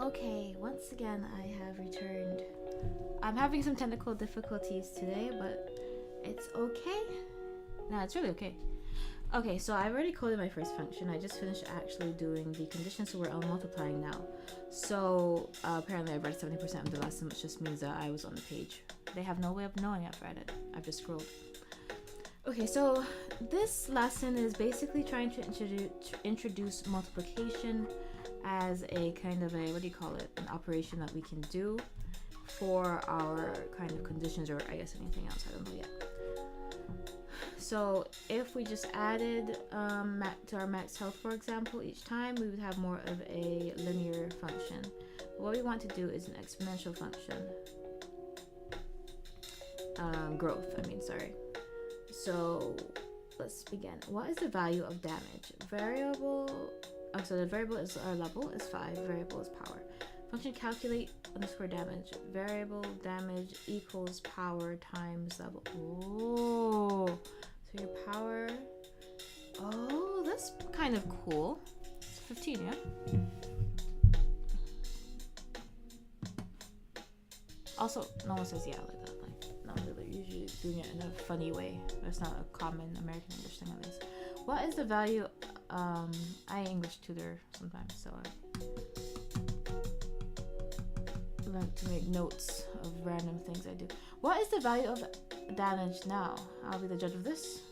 Okay, once again I have returned. I'm having some technical difficulties today, but it's okay. No, it's really okay. Okay, so I've already coded my first function. I just finished actually doing the conditions, so we're on multiplying now. So apparently I've read 70% of the lesson, which just means that I was on the page. They have no way of knowing I've read it. I've just scrolled. Okay, so this lesson is basically trying to introduce multiplication as a kind of a, what do you call it, an operation that we can do for our kind of conditions, or I guess anything else, I don't know yet. So if we just added to our max health, for example, each time, we would have more of a linear function. But what we want to do is an exponential function. Growth, I mean, sorry. So let's begin. What is the value of damage? So the variable is our level is 5, variable is power. Function calculate underscore damage. Variable damage equals power times level. Oh, so your power. Oh, that's kind of cool. It's 15, yeah? Also, no one says yeah like that. Like, no, they're usually doing it in a funny way. That's not a common American English thing, at least. What is the value? I English tutor sometimes, so I like to make notes of random things I do. What is the value of damage now? I'll be the judge of this.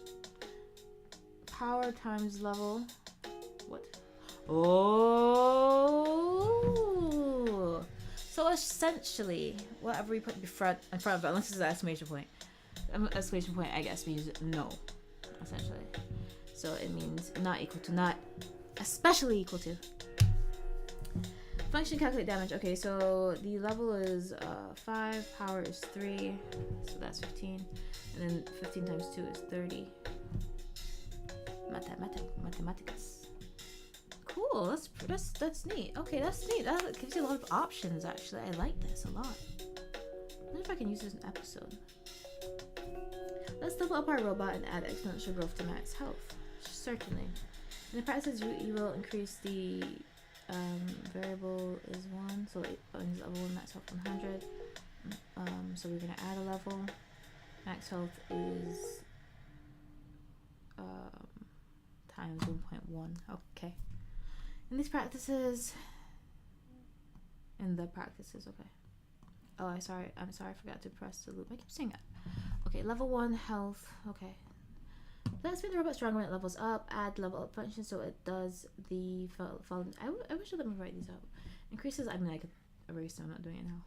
Power times level. What? Oh! So essentially, whatever we put in front of it, unless it's an exclamation point. Exclamation point, I guess, means no, essentially. So it means not equal to, not especially equal to. Function calculate damage. Okay, so the level is 5, power is 3, so that's 15, and then 15 times 2 is 30. Mathematicas. Cool. That's neat. Okay, that's neat. That gives you a lot of options. Actually, I like this a lot. I wonder if I can use this in an episode. Let's level up our robot and add exponential growth to max health. Certainly. In the practice, you will increase the variable is 1, so it is level 1, max health 100. So we're gonna add a level. Max health is times 1.1. Okay. In the practices, okay. Oh, I'm sorry, I forgot to press the loop. I keep saying that. Okay, level 1 health. Okay. Let's make the robot stronger when it levels up. Add level up function so it does the following. I wish I let me write these out. Increases. I mean, I could erase them. I'm not doing it now.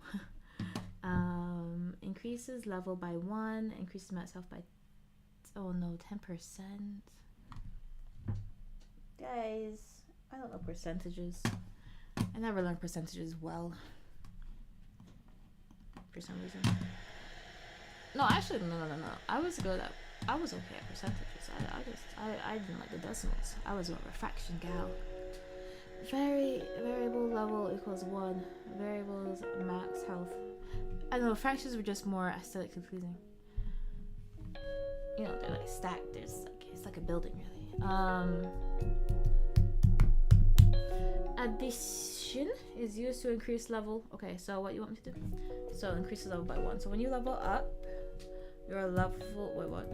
Increases level by 1. Increases max health by 10%. Guys, I don't know percentages. I never learned percentages well. For some reason. No, actually, no. I was good at. I was okay at percentages. I didn't like the decimals. I was a fraction gal. Variable level equals 1. Variables max health. I don't know, fractions were just more aesthetically pleasing. You know, they're like stacked. It's like a building, really. Addition is used to increase level. Okay, so what you want me to do? So increase the level by 1. So when you level up, your level, wait, what?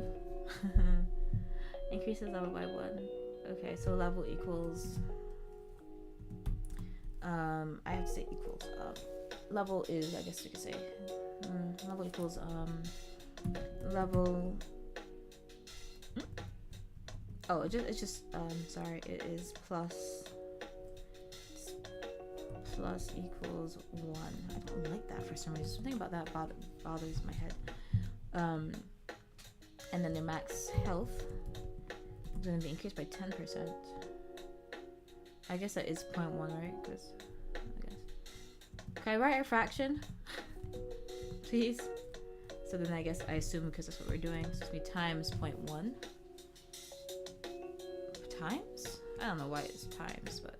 Increases level by 1. Okay, so level equals, I have to say equals, level is, I guess you could say, level equals, level, oh, it's just, sorry, it is plus equals 1. I don't like that for some reason. Something about that bothers my head. And then the max health is going to be increased by 10%. I guess that is 0.1, right? Because I guess. Can I write a fraction? Please? So then I guess I assume because that's what we're doing. So it's going to be times 0.1. Times? I don't know why it's times, but.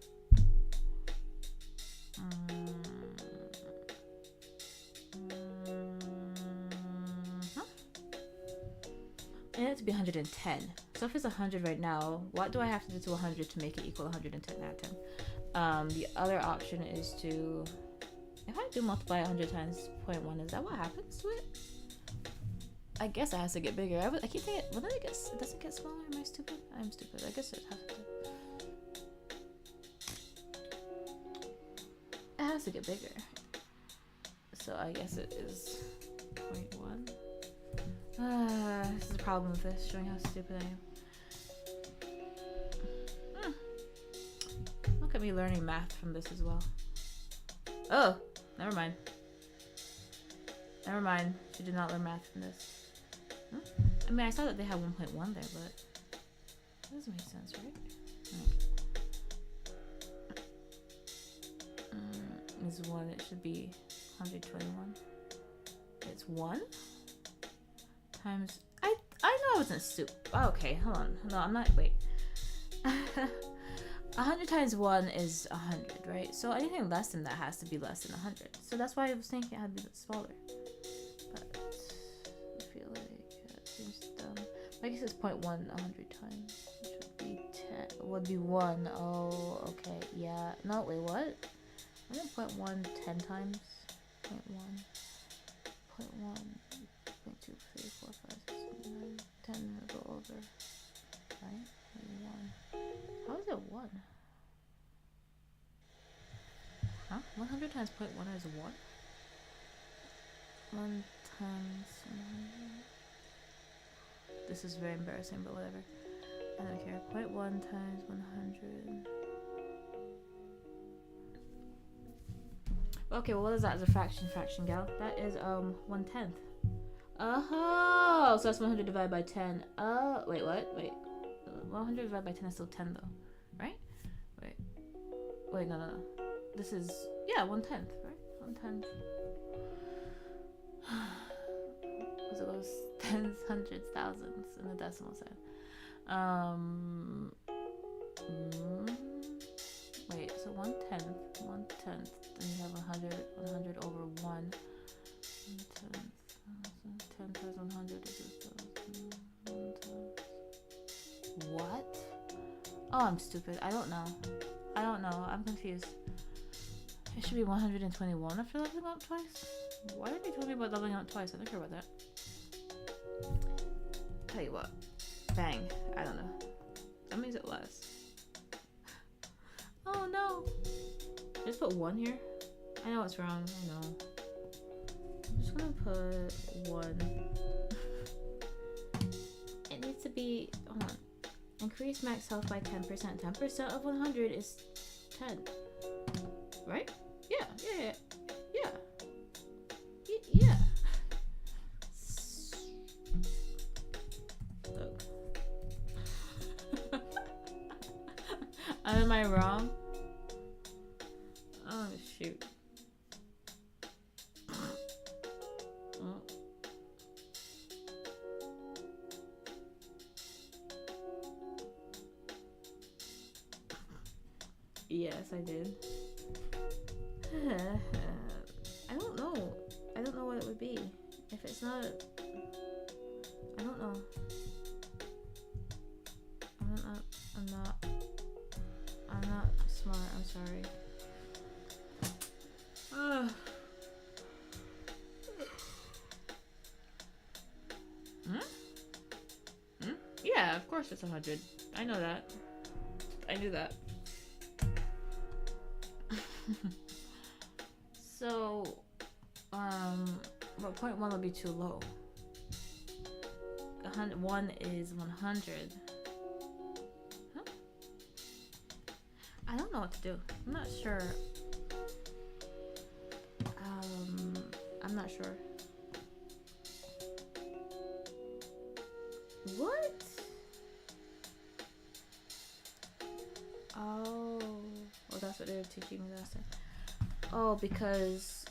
It has to be 110. So if it's 100 right now, what do I have to do to 100 to make it equal 110 out of 10? The other option is to, if I do multiply 100 times 0.1, is that what happens to it? I guess it has to get bigger. I keep thinking, well, then it doesn't get smaller. Am I stupid? I'm stupid. I guess it has to. It has to get bigger. So I guess it is 0.1. This is a problem with this, showing how stupid I am. Look at me learning math from this as well. Oh, never mind. Never mind. She did not learn math from this. I mean, I saw that they had 1.1 there, but that doesn't make sense, right? It's 1. It should be 121. It's 1 times. I know I wasn't stupid. Oh, okay, hold on. No, I'm not. Wait. 100 times 1 is 100, right? So anything less than that has to be less than 100. So that's why I was thinking it had to be smaller. But I feel like it seems dumb. I guess it's 0.1 100 times, which would be 10. Would be 1. Oh, okay. Yeah. No, wait, what? I think 0.1 10 times. 0.1. 0.1. 0.2, 3, 4, 5, 6, 7, 9, 10 will go over. Right? 1. How is it 1? Huh? 100 times 0.1 is 1? 1 times 100. This is very embarrassing, but whatever. I don't care. 0.1 times 100. Okay, well, what is that as a fraction, gal? That is 1/10. Oh, so that's 100 divided by 10. Wait, what? Wait, 100 divided by 10 is still 10 though, right? Wait, no. This is, yeah, 1/10, right? 1/10. Because it goes tens, hundreds, thousands in the decimal sign. Wait, so 1/10, then you have 100 over 1. 10 times 100 is 1,000. What? Oh, I'm stupid. I don't know. I'm confused. It should be 121 after leveling up twice. Why did they tell me about leveling up twice? I don't care about that. Tell you what. Bang. I don't know. That means it less. Oh no. Just put 1 here. I know it's wrong. I know. I'm just gonna put 1. It needs to be. Hold on. Increase max health by 10%. 10% of 100 is 10. Right? Yeah. Look. Am I wrong? Oh shoot. Oh. Yes, I did. I don't know. I don't know what it would be. If it's not, I don't know. I'm not smart. I'm sorry. Yeah, of course it's 100. I know that. I knew that. So, but 0.1 would be too low. 1 is 100. Huh? I don't know what to do. I'm not sure. I'm not sure. What? Oh, well, that's what they were teaching me last time. Oh, because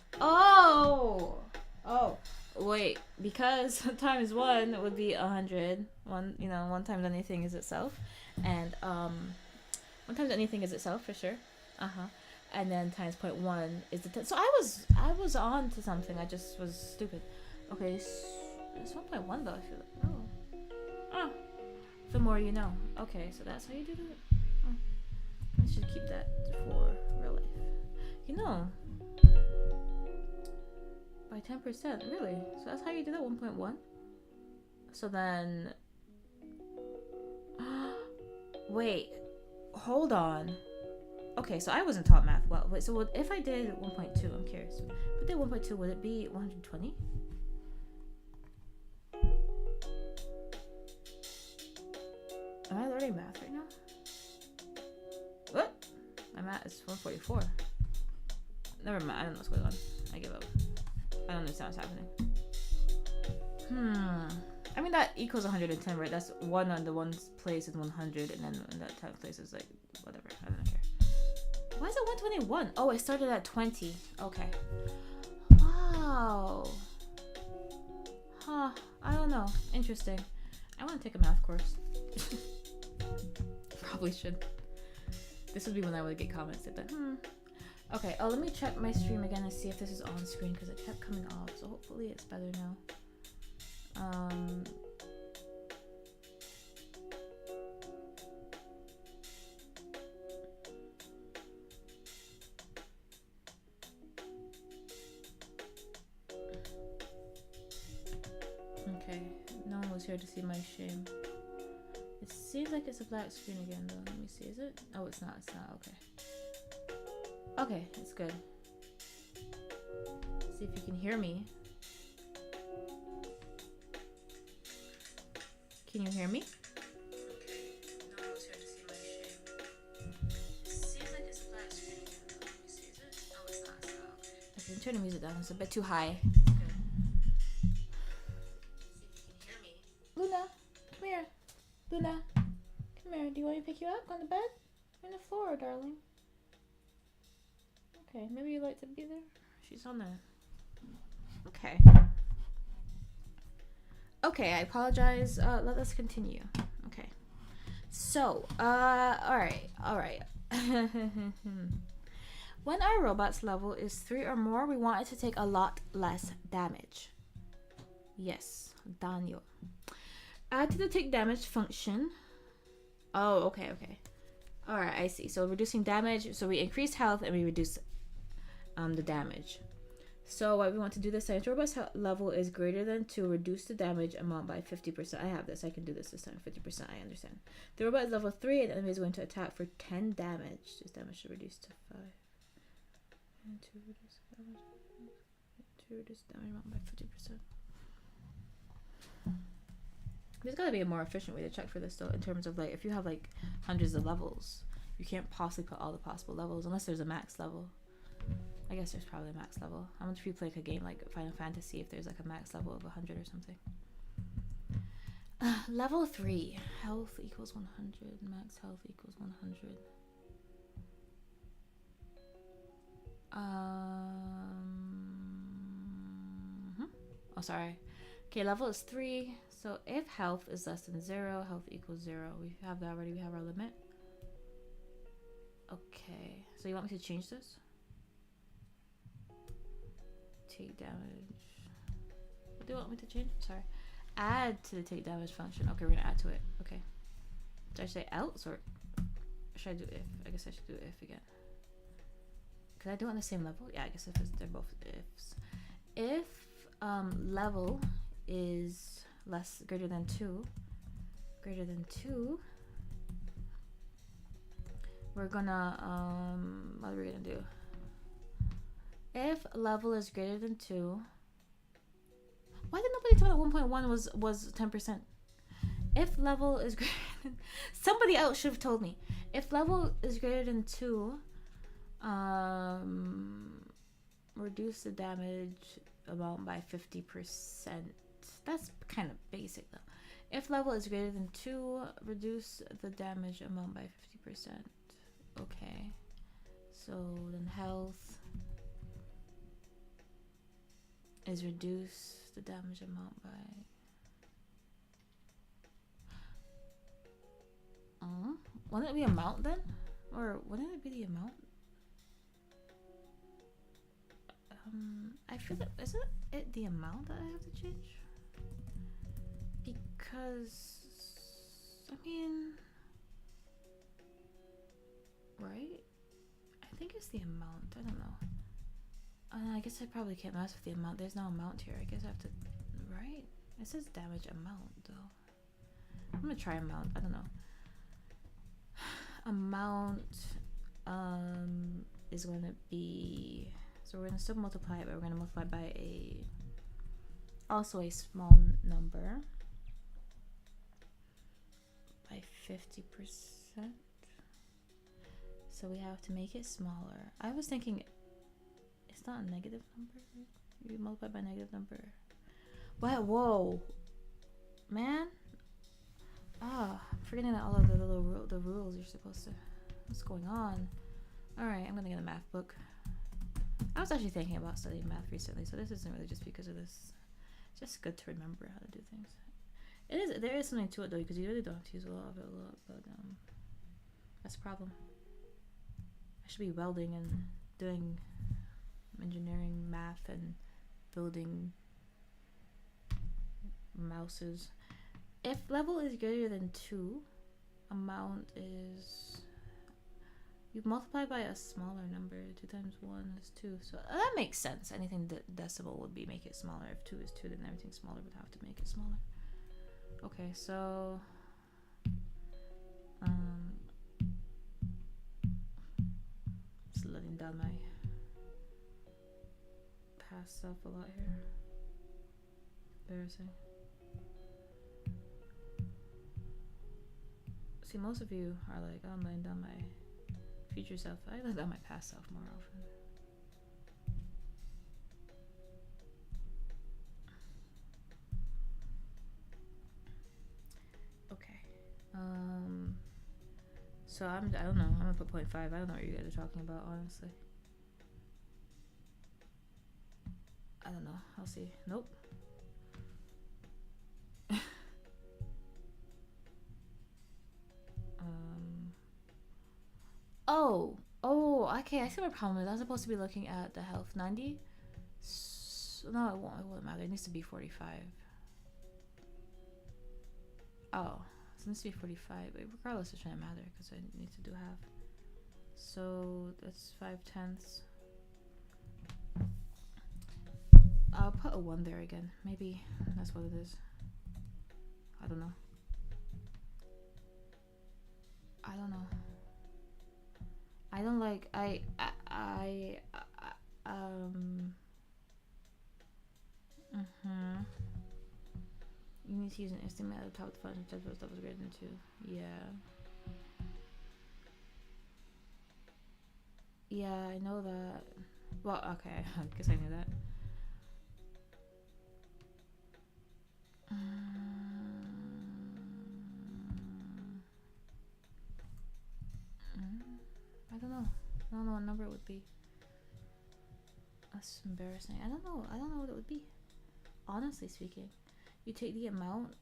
wait, because times 1 would be 100. 1 times anything is itself, and 1 times anything is itself for sure. And then times 0.1 is the 10. So I was on to something. I just was stupid. Okay, it's 1.1 though. I feel like the more you know. Okay, so that's how you do it. I should keep that for No. By 10%, really? So that's how you did that 1.1? So then... Wait, hold on. Okay, so I wasn't taught math well. Wait, so if I did 1.2, I'm curious. If I did 1.2, would it be 120? Am I learning math right now? What? My math is 144. Never mind, I don't know what's going on. I give up. I don't understand what's happening. I mean, that equals 110, right? That's 1 on the one place is 100, and then that 10th place is like, whatever. I don't care. Why is it 121? Oh, it started at 20. Okay. Wow. Huh. I don't know. Interesting. I want to take a math course. Probably should. This would be when I would get comments like that. Okay. Oh, let me check my stream again and see if this is on screen because it kept coming off. So hopefully it's better now. Okay, no one was here to see my shame. It seems like it's a black screen again though. Let me see, is it? Oh, it's not, okay. Okay, it's good. See if you can hear me. Can you hear me? Okay, no one was here to see my shame. It seems like it's a black screen again though. Let me see, is it? Oh, it's not, okay. Okay, turn the music down, it's a bit too high. Luna, come here. Luna, come here. Do you want me to pick you up on the bed? You're on the floor, darling. Okay, maybe you'd like to be there. She's on there. Okay. Okay, I apologize. Let us continue. Okay. So, alright. When our robot's level is 3 or more, we want it to take a lot less damage. Yes, Daniel. Add to the take damage function. Oh, okay. Alright, I see. So reducing damage. So we increase health and we reduce the damage. So what we want to do this time, robot's level is greater than 2, reduce the damage amount by 50%. I have this. I can do this time. 50%. I understand. The robot is level 3 and the enemy is going to attack for 10 damage. This damage should reduce to 5. And to reduce damage amount by 50%. There's got to be a more efficient way to check for this though, in terms of like if you have like hundreds of levels, you can't possibly put all the possible levels unless there's a max level. I guess there's probably a max level. I wonder if you play like a game like Final Fantasy, if there's like a max level of 100 or something. Level 3, health equals 100, max health equals 100. Oh, sorry. Okay, level is 3. So if health is less than 0, health equals 0. We have that already. We have our limit. Okay. So you want me to change this? Take damage. What do you want me to change? Sorry. Add to the take damage function. Okay, we're gonna add to it. Okay. Did I say else or should I do if? I guess I should do if again. Could I do it on the same level? Yeah, I guess if they're both ifs. If level is greater than 2, we're gonna what are we gonna do? If level is greater than 2, why did nobody tell me that 1.1 was 10%? If level is greater than, somebody else should have told me. If level is greater than 2, reduce the damage amount by 50%. That's kind of basic though. If level is greater than 2, reduce the damage amount by 50%. Okay. So then health is reduce the damage amount by... Wouldn't it be amount then? Or wouldn't it be the amount? I feel like, isn't it the amount that I have to change? Because, I mean, right? I think it's the amount. I don't know. I guess I probably can't mess with the amount. There's no amount here. I guess I have to, right? It says damage amount though. I'm gonna try amount. I don't know. Amount is going to be, so we're going to still multiply it, but we're going to multiply by also a small number by 50%. So we have to make it smaller. I was thinking it's not a negative number. You multiply by a negative number. What? Whoa, man. I'm forgetting all of the little the rules you're supposed to. What's going on? All right, I'm gonna get a math book. I was actually thinking about studying math recently, so this isn't really just because of this. It's just good to remember how to do things. It is. There is something to it though, because you really don't have to use a lot of it but that's a problem. I should be welding and doing engineering, math, and building mouses. If level is greater than 2, amount is, you multiply by a smaller number. 2 times 1 is 2. So that makes sense. Anything decimal would be make it smaller. If 2 is 2, then everything smaller would have to make it smaller. Okay, so just letting down my past self a lot here. Embarrassing. See, most of you are like, oh, I'm laying down my future self. I lay down my past self more often. Okay. So I don't know. I'm gonna put 0.5. I don't know what you guys are talking about, honestly. I don't know. I'll see. Nope. Oh, okay. I see what my problem is. I was supposed to be looking at the health 90. So, no, it won't matter. It needs to be 45. Oh, so it needs to be 45. But regardless, it shouldn't matter because I need to do half. So that's 5/10. I'll put a 1 there again. Maybe that's what it is. I don't know. I don't like you need to use an estimate at the top of the function type of stuff is greater than 2. Yeah, I know that. Well, okay, I guess I knew that. I don't know. I don't know what number it would be. That's embarrassing. I don't know what it would be. Honestly speaking, you take the amount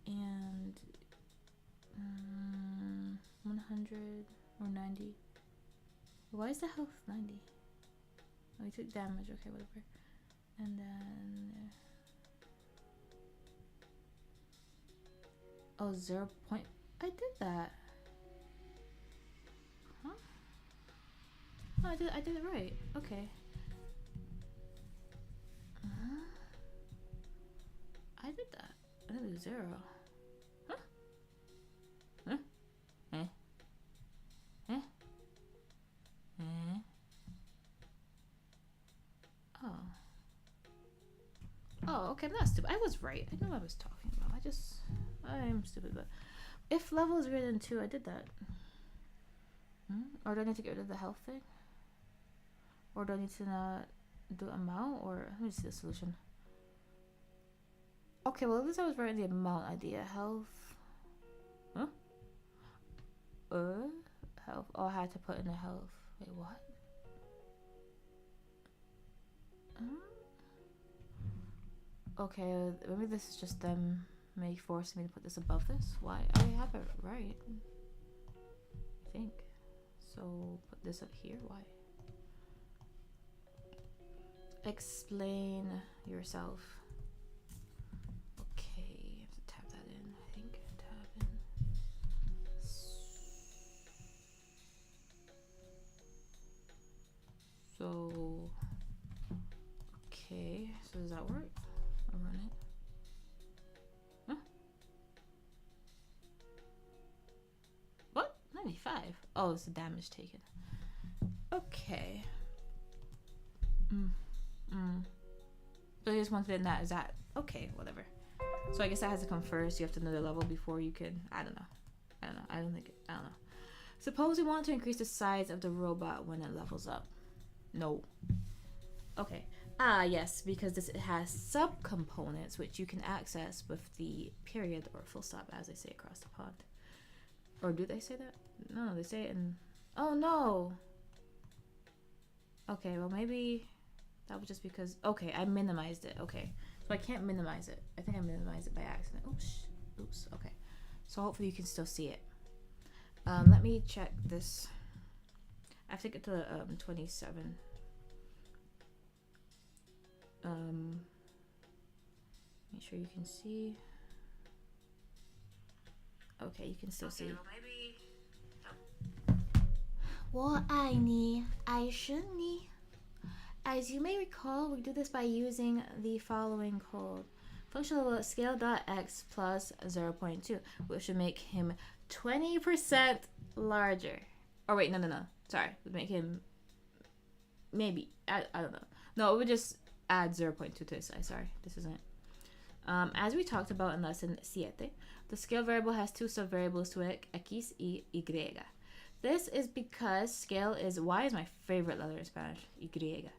and 100 or 90. Why is the health 90? Oh, you took damage. Okay, whatever. And then oh, 0. I did that. Huh? Oh, I did it right. Okay. I did that. I didn't do 0. Huh? Huh? Eh? Eh? Eh? Oh, okay, I'm not stupid. I was right. I know what I was talking about. I am stupid, but if level is greater than 2, I did that. Or do I need to get rid of the health thing? Or do I need to not do amount? Or let me see the solution. Okay, well at least I was right in the amount idea. Health. Huh? Health. Oh, I had to put in the health. Wait, what? Okay, maybe this is just them forcing me to put this above this. Why? I have it right. I think. So put this up here. Why? Explain yourself. Okay, I have to tab that in. I think tab in. that work? I'll run it. Huh? What? 95. Oh, it's the damage taken. Okay. So you just wanted in that. Is that okay? Whatever. So I guess that has to come first. You have to know the level before you can. I don't know. I don't know. Suppose we want to increase the size of the robot when it levels up. No. Okay. Yes, because it has subcomponents which you can access with the period or full stop, as they say across the pond. Or do they say that? No, they say it in. Oh no. Okay, well maybe that was just because. Okay, I minimized it. Okay, so I can't minimize it. I think I minimized it by accident. Oops. Okay, so hopefully you can still see it. Let me check this. I have to get to 27. Make sure you can see. Okay, you can still see. Well, maybe. 我爱你，爱是你. As you may recall, we do this by using the following code. Functional scale.x plus 0.2, which would make him 20% larger. Or wait, no. Sorry, would make him maybe. I don't know. No, it would just add 0.2 to his size. Sorry, this isn't it. As we talked about in lesson 7, the scale variable has two subvariables to it, x y y. This is because scale is, y is my favorite letter in Spanish, y.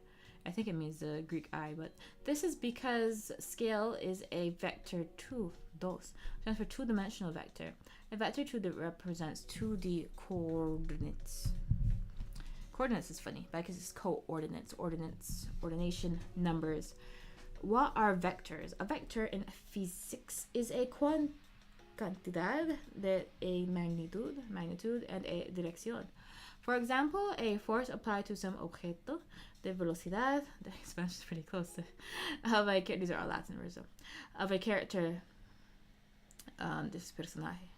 I think it means the Greek I, but this is because scale is a vector 2, stands for two-dimensional vector. A vector 2 that represents 2D coordinates. Coordinates is funny, because it's coordinates, ordination, numbers. What are vectors? A vector in physics is a cantidad de a magnitude, and a dirección. For example, a force applied to some objeto de velocidad, the Spanish is pretty close to, of a character, these are all Latin words though, of a character, this is personaje,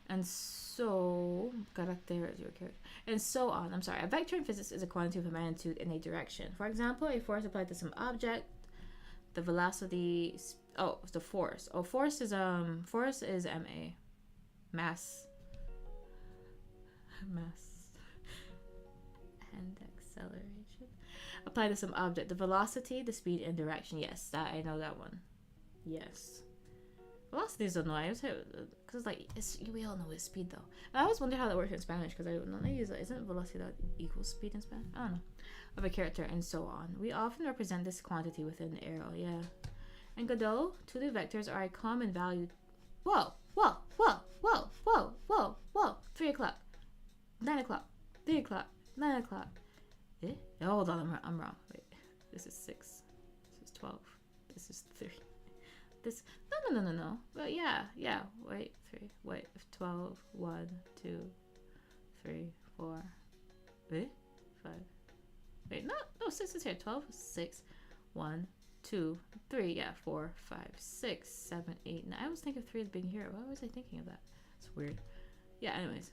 and so, carácter is your character, and so on. I'm sorry, a vector in physics is a quantity of a magnitude in a direction. For example, a force applied to some object, the velocity, the force. Force is MA. Mass. And acceleration. Apply to some object. The velocity, the speed, and direction. Yes, that I know that one. Yes. Velocity is annoying. Because we all know it's speed though. I always wonder how that works in Spanish because I don't know. Isn't velocity equals speed in Spanish? I don't know. Of a character and so on. We often represent this quantity with an arrow. Yeah. In Godot, 2D vectors are a common value. Whoa. 3 o'clock. 9 o'clock. 3 o'clock. 9 o'clock. Eh? Hold on, I'm wrong. Wait. This is 6. This is 12. This is 3. This. No. But yeah. Wait, 3. Wait, 12. 1, 2, 3, 4. Eh? 5. Wait, no, 6 is here. 12, 6, 1, 2, 3, yeah, 4, 5, 6, 7, 8, 9. I was thinking of 3 as being here. Why was I thinking of that? It's weird. Yeah, anyways.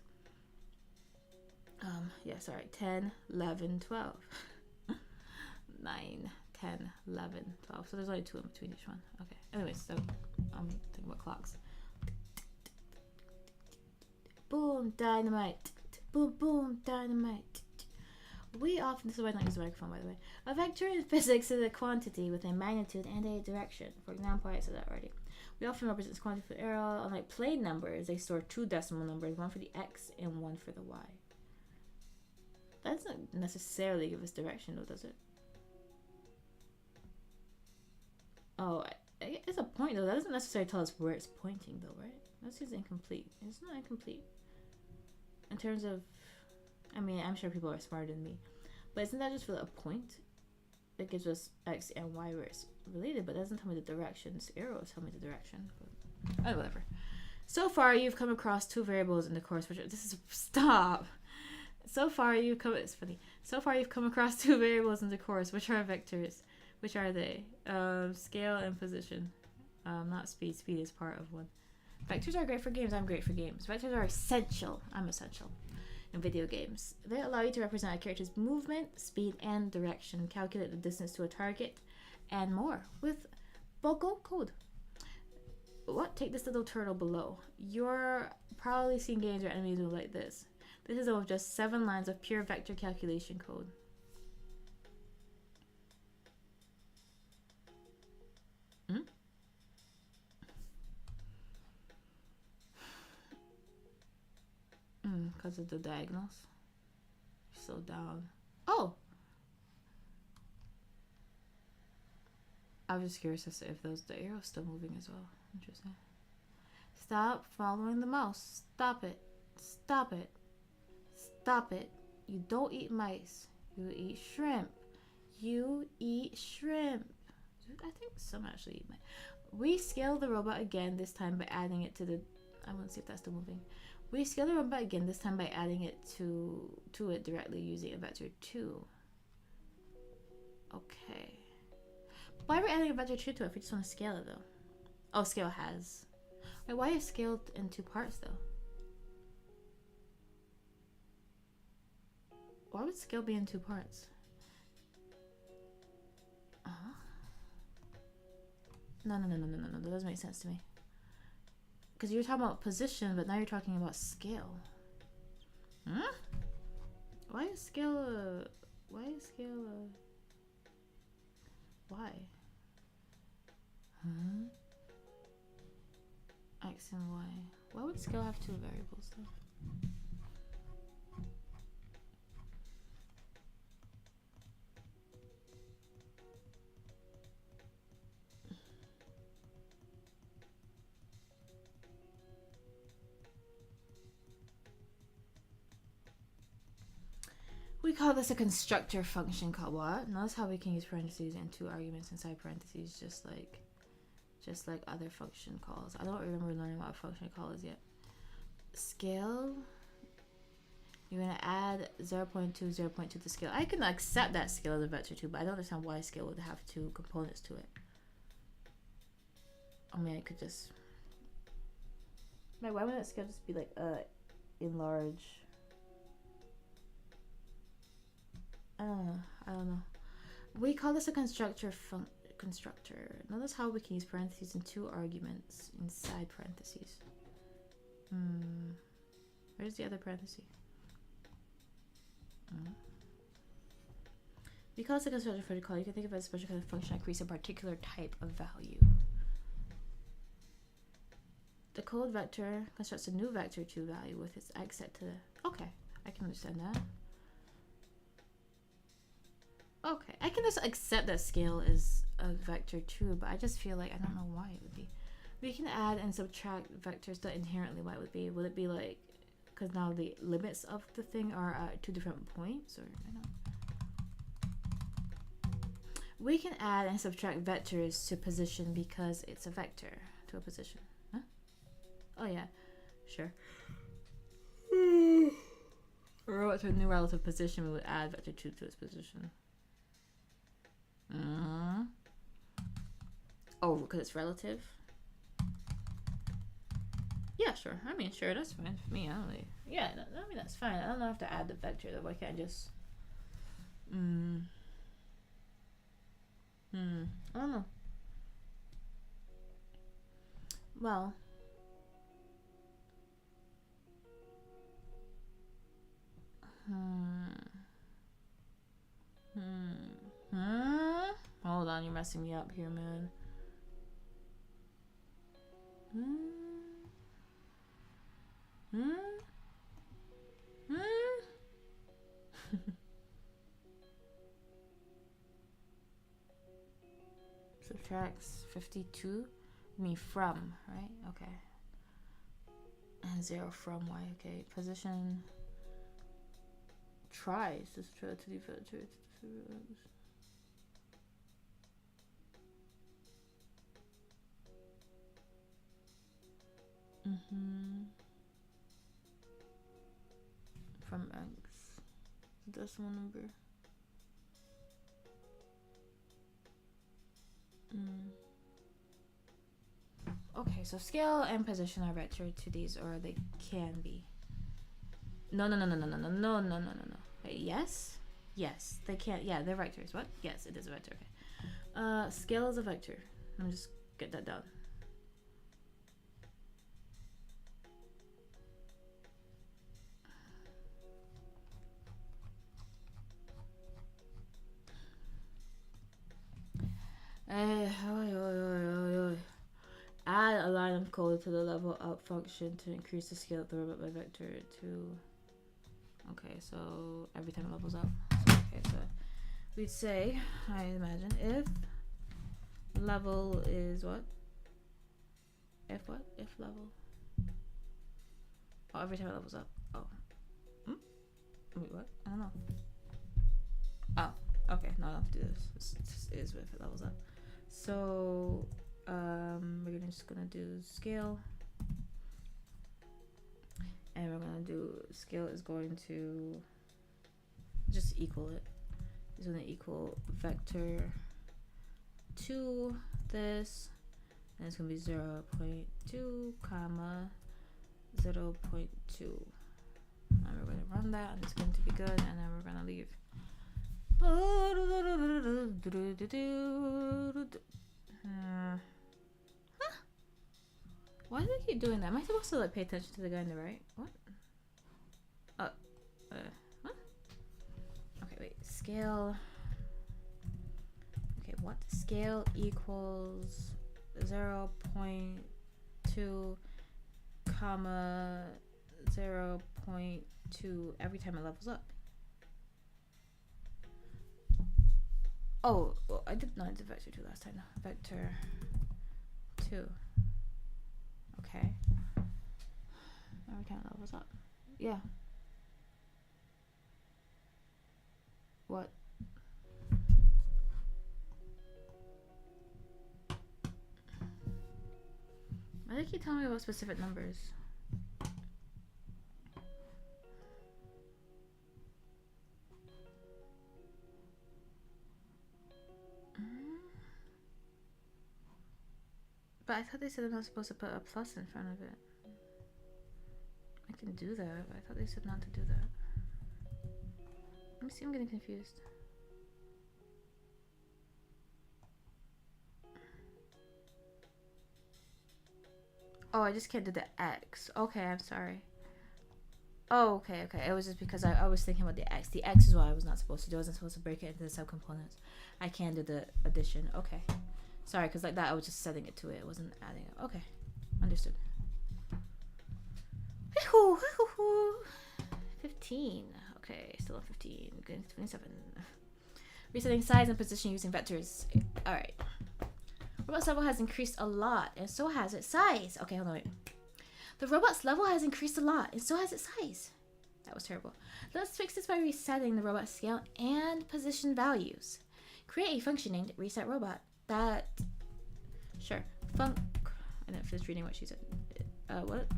Yeah, sorry. 10, 11, 12. 9, 10, 11, 12. So there's only 2 in between each one. Okay. Anyways, so I'm thinking about clocks. Boom, dynamite. Boom, dynamite. We often, this is why I don't use the microphone, by the way. A vector in physics is a quantity with a magnitude and a direction. For example, I said that already. We often represent this quantity with arrow. Unlike plain numbers, they store 2 decimal numbers, one for the x and one for the y. That doesn't necessarily give us direction, though, does it? Oh, it's a point, though. That doesn't necessarily tell us where it's pointing, though, right? That's just incomplete. It's not incomplete. In terms of, I mean, I'm sure people are smarter than me. But isn't that just for a point? It gives us x and y where it's related, but it doesn't tell me the directions. Arrows tell me the direction. But, whatever. So far, you've come across 2 variables in the course, which are, stop. So far, it's funny. So far, you've come across 2 variables in the course, which are vectors. Which are they? Scale and position. Not speed. Speed is part of one. Vectors are great for games. I'm great for games. Vectors are essential. I'm essential in video games. They allow you to represent a character's movement, speed, and direction, calculate the distance to a target, and more. With Well, go code. What? Take this little turtle below. You're probably seen games where enemies move like this. This is of just 7 lines of pure vector calculation code. Because of the diagonals. So down. Oh! I was just curious as to if the arrow's still moving as well. Interesting. Stop following the mouse. Stop it. Stop it. Stop it. You don't eat mice. You eat shrimp. You eat shrimp. I think some actually eat mice. We scale the robot again, this time by adding it to the... I want to see if that's still moving. We scale the robot again, this time by adding it to it directly using a vector 2. Okay. Why are we adding a vector 2 to it if we just want to scale it though? Oh, scale has. Wait, why is scaled in 2 parts though? Why would scale be in 2 parts? No, that doesn't make sense to me. Because you're talking about position, but now you're talking about scale. Huh? Why is scale why? Huh? X and Y. Why would scale have 2 variables though? We call this a constructor function called what? Notice how we can use parentheses and 2 arguments inside parentheses just like other function calls. I don't remember learning what a function call is yet. Scale. You're gonna add 0.2, 0.2 to scale. I can accept that scale as a vector 2, but I don't understand why scale would have 2 components to it. I mean, I could just... Like, why wouldn't scale just be like, enlarge? I don't know. We call this a constructor. Notice how we can use parentheses and 2 arguments inside parentheses. Where's the other parenthesis? Because a constructor for the call, you can think of it as a special kind of function that creates a particular type of value. The code vector constructs a new vector 2 value with its x set to the... Okay, I can understand that. Okay, I can just accept that scale is a vector 2, but I just feel like I don't know why it would be. We can add and subtract vectors that inherently why it would be. Would it be like, because now the limits of the thing are at 2 different points, or I don't know. We can add and subtract vectors to position because it's a vector to a position. Huh? Oh yeah, sure. A robot to a new relative position, we would add vector 2 to its position. Oh, because it's relative? Yeah, sure. I mean, sure, that's fine for me. I don't really... Yeah, I mean, that's fine. I don't have to add the vector, though. Why can't I just... I don't know. Well... Hold on, you're messing me up here, man. Subtracts 52? I mean from, right? Okay. And 0 from y, okay. Position tries to subtract to the vector. From x. Decimal number. Okay, so scale and position are vector to these, or they can be. No. Wait, yes? Yes, they can't. Yeah, they're vectors. What? Yes, it is a vector. Okay. Scale is a vector. Let me just get that down. Add a line of code to the level up function to increase the scale of the robot by vector 2. Okay, so every time it levels up. So, okay, so we'd say, I imagine, if level is what? If what? If level. Oh, every time it levels up. Oh. Wait, what? I don't know. Oh, okay. No, I don't have to do this. This is if it levels up. So, we're just gonna do scale. And we're gonna do scale is going to just equal it. It's gonna equal vector 2 this, and it's gonna be 0.2 comma 0.2. And we're gonna run that, and it's going to be good, and then we're gonna leave. Why do they keep doing that? Am I supposed to like pay attention to the guy on the right? What? What? Okay, wait. Scale. Okay, what? Scale equals 0.2 comma 0.2 every time it levels up. Oh, well, I did vector 2 last time. No, vector 2. Okay. Every time it levels up. Yeah. What? Why do they keep telling me about specific numbers? But I thought they said I'm not supposed to put a plus in front of it. I can do that, but I thought they said not to do that. Let me see, I'm getting confused. Oh, I just can't do the X. Okay, I'm sorry. Oh, okay. It was just because I was thinking about the X. The X is what I was not supposed to do. I wasn't supposed to break it into the subcomponents. I can do the addition. Okay. Sorry, because like that I was just setting it to it. It wasn't adding it. Okay. Understood. 15. Okay, still on 15. Going to 27. Resetting size and position using vectors. Alright. Robot's level has increased a lot, and so has its size. Okay, hold on, wait. The robot's level has increased a lot, and so has its size. That was terrible. Let's fix this by resetting the robot scale and position values. Create a function named reset robot that... Sure. Func... I didn't finish reading what she said. What?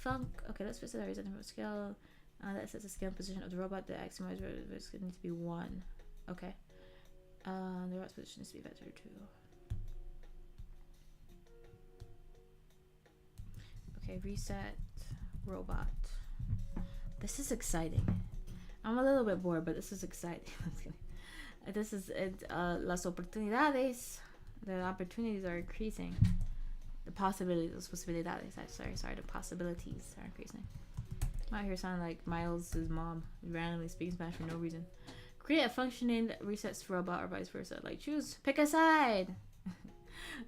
Func... Okay, let's fix it by resetting the robot scale. That sets the scale and position of the robot. The maximizer is going to be 1. Okay. The robot's position needs to be vector 2. Okay, reset robot. This is exciting. I'm a little bit bored, but this is exciting. This is las oportunidades. The opportunities are increasing. The possibilities, las posibilidades. Sorry, the possibilities are increasing. I'm out here sounding like Miles' mom, randomly speaking Spanish for no reason. Create a function named resets robot or vice versa. Like pick a side.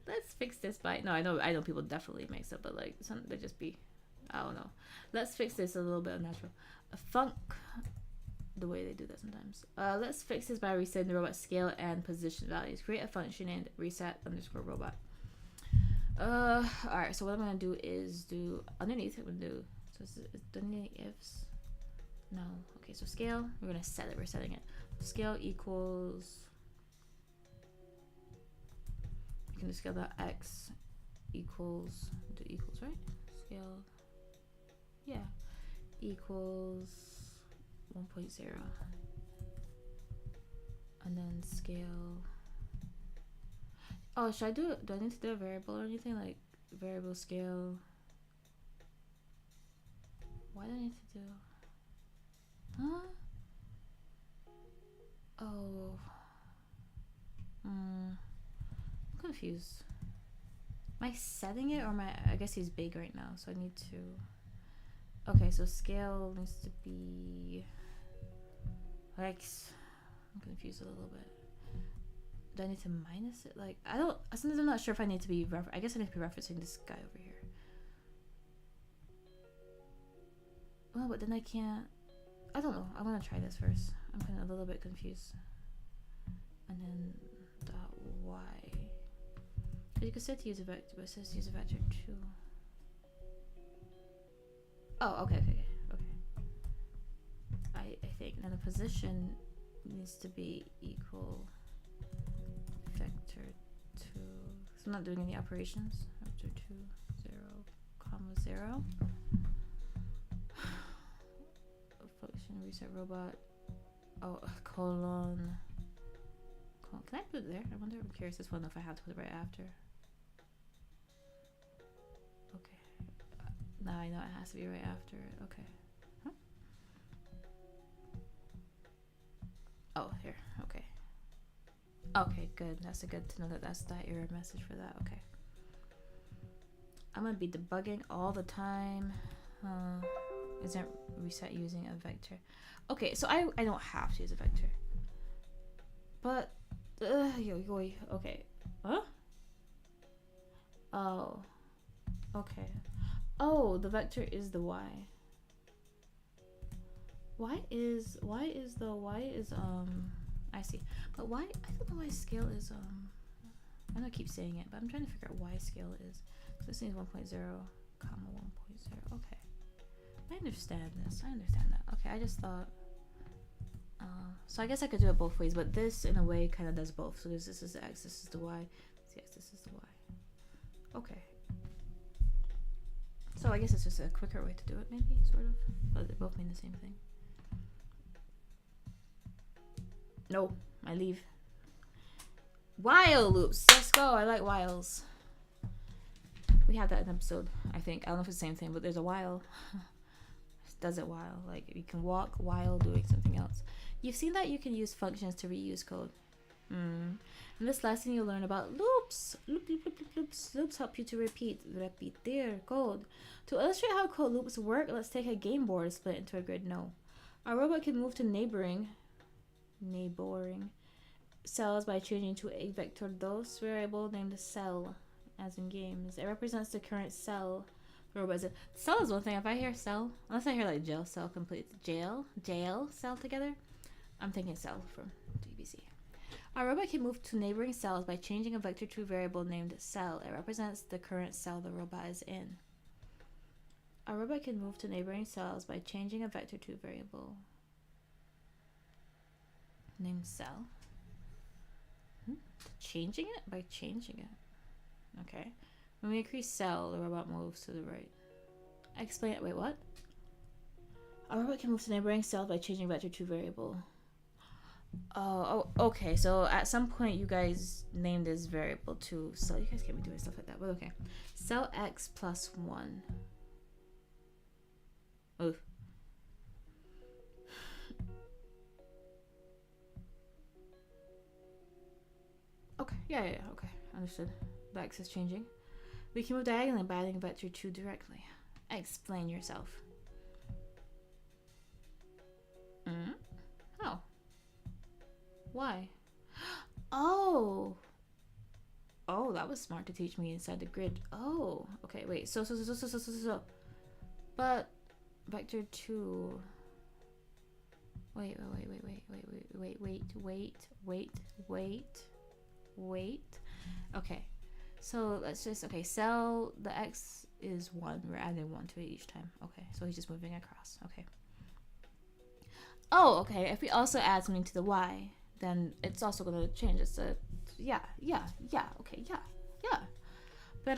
Let's fix this by I know people definitely mix up, but like some they just be I don't know. Let's fix this a little bit unnatural. A func the way they do that sometimes. Let's fix this by resetting the robot scale and position values. Create a function named reset underscore robot. Alright, so what I'm gonna do is do underneath I'm gonna do so it's underneath ifs. No. Okay, so scale, we're gonna set it, we're setting it. Scale equals you can scale that x equals do equals, right? Scale equals 1.0 and then scale. Oh, should I do I need to do a variable or anything like variable scale? What do I need to do? Huh? Oh. confused. Am I setting it or am I? I guess he's big right now, so I need to. Okay, so scale needs to be like. I'm confused a little bit. Do I need to minus it? Like I don't. Sometimes I'm not sure if I need to be. I guess I need to be referencing this guy over here. Oh, but then I can't. I don't know. I want to try this first. I'm kind of a little bit confused. And then dot y. You could set to use a vector, but it says use a vector too. Oh, okay. I think now the position needs to be equal vector 2. So I'm not doing any operations. Vector 2, 0, comma 0. Function reset robot. Oh, colon. Can I put it there? I wonder. I'm curious this one if I have to put it right after. Okay. Now I know it has to be right after it. Okay. Huh? Oh, here. Okay. Okay, good. That's good to know that that's that error message for that. Okay. I'm gonna be debugging all the time. Isn't reset using a vector? Okay, so I don't have to use a vector. But okay. Huh? Oh. Okay. Oh, the vector is the y. Why is I see. But why I don't know why scale is I know I keep saying it, but I'm trying to figure out why scale is. So this is 1.0, comma 1.0. Okay. I understand this. I understand that. Okay, I just thought so I guess I could do it both ways, but this in a way kind of does both. So this is the x, this is the y, yes, this is the y. Okay. So I guess it's just a quicker way to do it, maybe, sort of. But they both mean the same thing. No, I leave. While loops, let's go. I like whiles. We had that in episode, I think. I don't know if it's the same thing, but there's a while. Does it while, like you can walk while doing something else. You've seen that you can use functions to reuse code. In this lesson you'll learn about loops. Loops help you to repeat their code. To illustrate how code loops work, let's take a game board and split into a grid. No, our robot can move to neighboring cells by changing to a vector dos variable named cell, as in games. It represents the current cell. Cell is one thing. If I hear cell, unless I hear like jail cell complete, jail cell together, I'm thinking cell from DBC. Our robot can move to neighboring cells by changing a vector 2 variable named cell. It represents the current cell the robot is in. Our robot can move to neighboring cells by changing a vector 2 variable named cell. Changing it? By changing it. Okay. When we increase cell, the robot moves to the right. Explain it. Wait, what? Our robot can move to neighboring cell by changing vector 2 variable. Oh, okay. So at some point, you guys named this variable 2. So you guys can't be doing stuff like that, but okay. Cell x plus 1. Oof. Okay. Yeah. Okay. Understood. The x is changing. We can move diagonally by adding vector 2 directly. Explain yourself. Oh. Why? Oh, that was smart to teach me inside the grid. Oh, okay, wait. So. But vector 2. Wait. Okay. So let's just, cell, the x is 1. We're adding 1 to it each time. Okay, so he's just moving across. Okay. Oh, okay. If we also add something to the y, then it's also going to change. It's a, yeah. But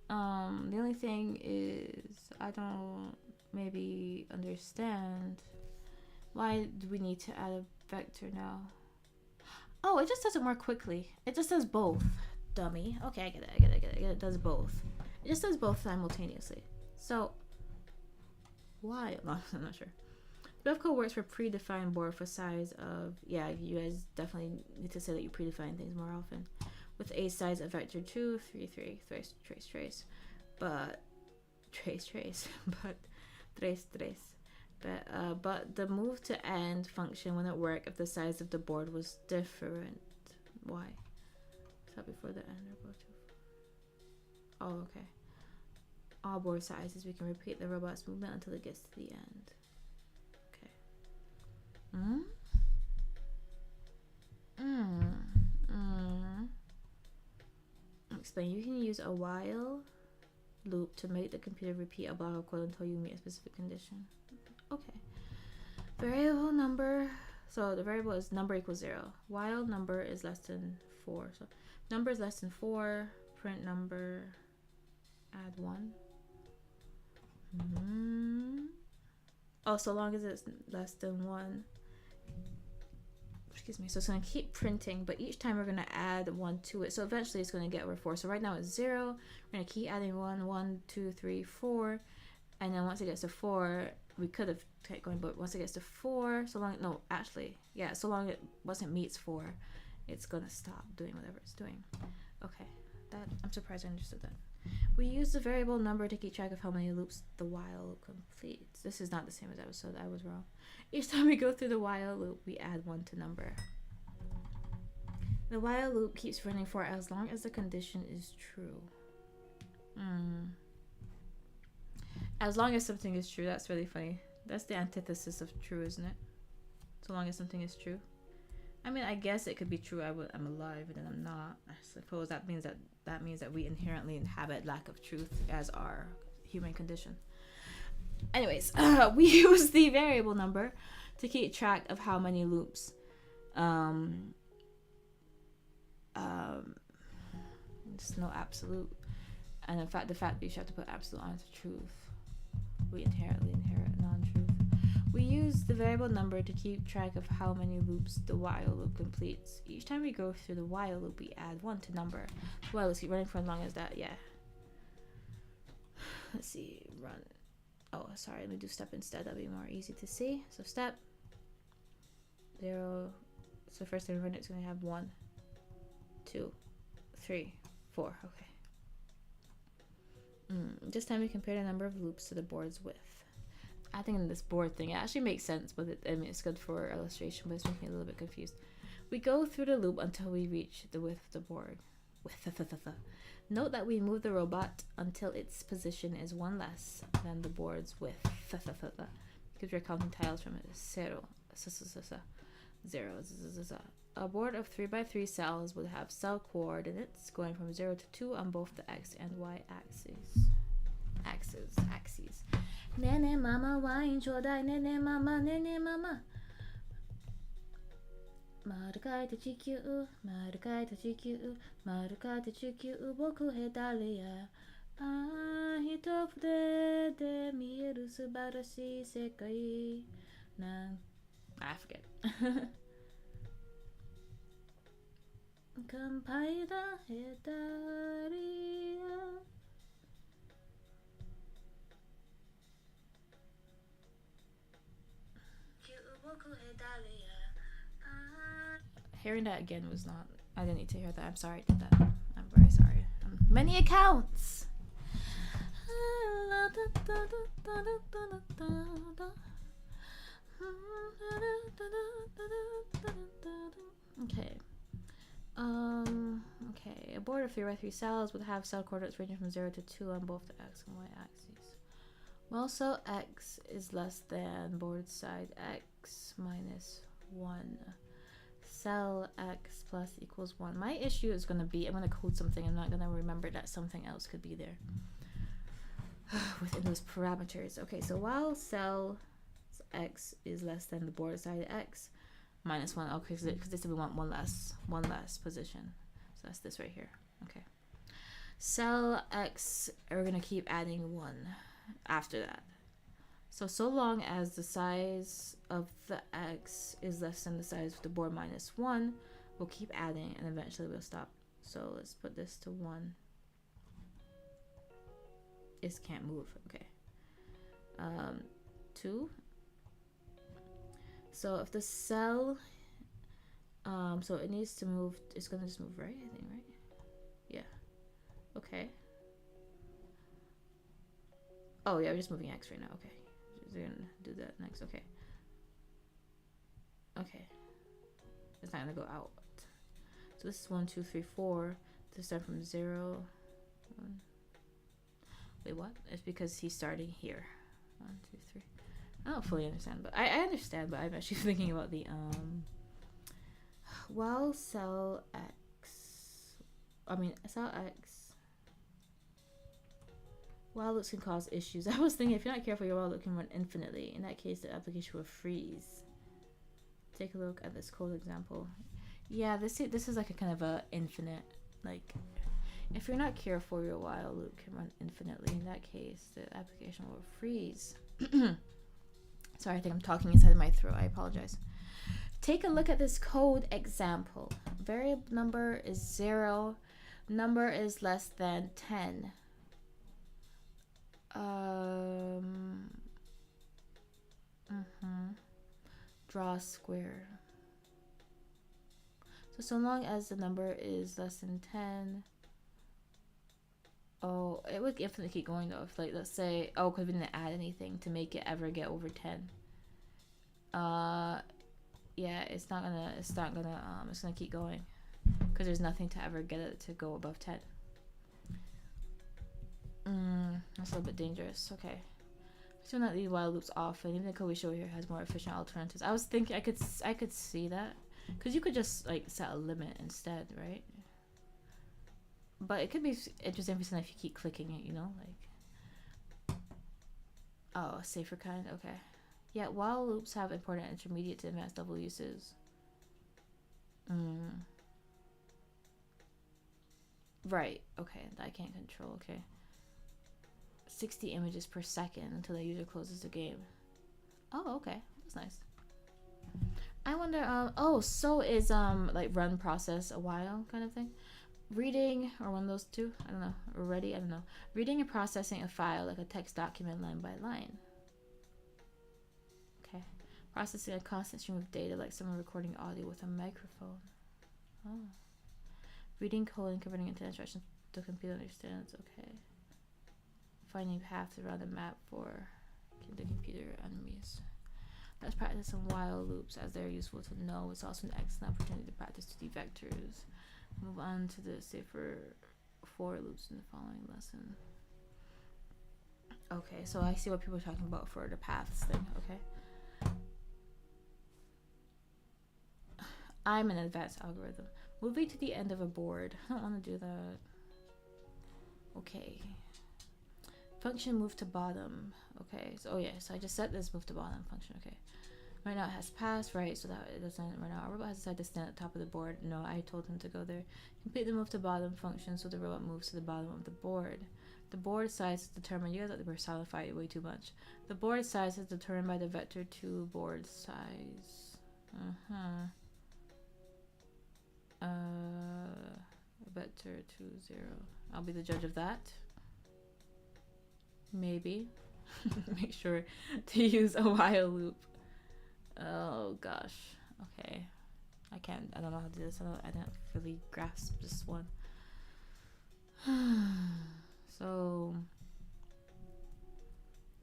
the only thing is I don't maybe understand why do we need to add a vector now? Oh, it just does it more quickly. It just does both. Dummy. Okay, I get it. It does both. It just does both simultaneously. So, why? I'm not sure. Bevco works for predefined board for size of, yeah, you guys definitely need to say that you predefine things more often. with a size of vector 2, 3, 3, trace, trace, trace, but trace, trace, but trace, trace. But the move to end function wouldn't work if the size of the board was different. Why? Stop before the end or go to. Oh, okay. All board sizes, we can repeat the robot's movement until it gets to the end. Okay. Explain. You can use a while loop to make the computer repeat a block of code until you meet a specific condition. Okay. Variable number. So the variable is number equals 0. While number is less than 4. So number is less than 4. Print number. Add 1. Oh, so long as it's less than 1. Excuse me. So it's going to keep printing, but each time we're going to add 1 to it. So eventually it's going to get over 4. So right now it's 0. We're going to keep adding 1, 1, 2, 3, 4. And then once it gets to 4, we could have kept going, but once it gets to 4, so long once it meets 4, it's going to stop doing whatever it's doing. Okay, I'm surprised I understood that. We use the variable number to keep track of how many loops the while loop completes. This is not the same as episode. I was wrong. Each time we go through the while loop, we add 1 to number. The while loop keeps running for as long as the condition is true. As long as something is true. That's really funny. That's the antithesis of true, isn't it? So long as something is true. I mean, I guess it could be true. I'm alive, and then I'm not. I suppose that means that we inherently inhabit lack of truth as our human condition. Anyways, we use the variable number to keep track of how many loops. It's no absolute, and in fact, the fact that you have to put absolute on the truth, we inherently inherit non-truth. We use the variable number to keep track of how many loops the while loop completes. Each time we go through the while loop, we add 1 to number. Well, let's keep running for as long as that. Yeah. Let's see. Run. Oh, sorry. Let me do step instead. That'll be more easy to see. So step 0. So first time we run it, it's going to have 1, 2, 3, 4. Okay. This time we compare the number of loops to the board's width. I think in this board thing, it actually makes sense, but it's good for illustration, but it's making me a little bit confused. We go through the loop until we reach the width of the board. Note that we move the robot until its position is 1 less than the board's width. Because we're counting tiles from it. 0. 0. A board of 3x3 cells would have cell coordinates going from 0 to 2 on both the x and y axes. Axes. Nene mama wine chodai, nene mama, nene mama. Marukai to chikyu, marukai to chikyu, marukai to chikyu, boku hedale ya. Ah, hitofure de mieru subarashi sekai. I forget. Kampai da hedari ya. Hearing that again was not. I didn't need to hear that. I'm sorry I did that. I'm very sorry. Many accounts. Okay. Okay. A board of 3x3 cells would have cell coordinates ranging from 0 to 2 on both the x and y axes. Well, so x is less than board side x minus 1. Cell x plus equals 1. My issue is going to be, I'm going to code something. I'm not going to remember that something else could be there within those parameters. Okay, so while cell x is less than the board side x minus 1. Okay, because this we want one less position. So that's this right here. Okay. Cell x, we're going to keep adding 1 after that. So long as the size of the x is less than the size of the board minus 1, we'll keep adding and eventually we'll stop. So let's put this to 1. This can't move. Okay. 2. So if the cell, so it needs to move, it's gonna just move, right? I think, right? Okay. Oh yeah, we're just moving X right now. Okay. We're gonna do that next. Okay. Okay. It's not gonna go out. So this is 1, 2, 3, 4. To start from 0. 1. Wait, what? It's because he's starting here. 1, 2, 3. I don't fully understand, but I understand. But I'm actually thinking about the while cell X. While loops can cause issues. I was thinking if you're not careful, your while loop can run infinitely. In that case, the application will freeze. Take a look at this code example. Yeah, this is like a kind of a infinite, like, if you're not careful, your while loop can run infinitely. In that case, the application will freeze. Sorry, I think I'm talking inside of my throat. I apologize. Take a look at this code example. Variable number is 0. Number is less than 10. Draw a square. So long as the number is less than 10. Oh, it would infinitely keep going though. If, like, let's say, oh, because we didn't add anything to make it ever get over 10. Yeah, it's gonna keep going because there's nothing to ever get it to go above 10. That's a little bit dangerous. Okay. Still not leave while loops off, and even the code we show here has more efficient alternatives. I was thinking I could see that, because you could just like set a limit instead, right? But it could be interesting if you keep clicking it, you know, like, oh, a safer kind. Okay. Yeah, while loops have important intermediate to advanced level uses. Right. Okay, that I can't control. Okay. 60 images per second until the user closes the game. Oh, okay, that's nice. I wonder. Oh, so is like run process a while kind of thing. Reading, or one of those two. I don't know. Or ready. I don't know. Reading and processing a file like a text document line by line. Okay. Processing a constant stream of data like someone recording audio with a microphone. Oh. Reading code and converting into instructions the computer understands. Okay. Finding paths around the map for the computer enemies. Let's practice some while loops as they're useful to know. It's also an excellent opportunity to practice 2D vectors. Move on to the safer for loops in the following lesson. Okay, so I see what people are talking about for the paths thing. Okay. I'm an advanced algorithm. Moving to the end of a board. I don't want to do that. Okay. Function move to bottom. Okay, so so I just set this move to bottom function. Okay. Right now it has pass, right? So that it doesn't. Right now our robot has decided to stand at the top of the board. No, I told him to go there. Complete the move to bottom function so the robot moves to the bottom of the board. The board size is determined. You guys let the personify it way too much. The board size is determined by the vector 2 board size. Vector 2 0. I'll be the judge of that. Maybe. Make sure to use a while loop. Oh gosh. Okay. I don't know how to do this. I don't really grasp this one. So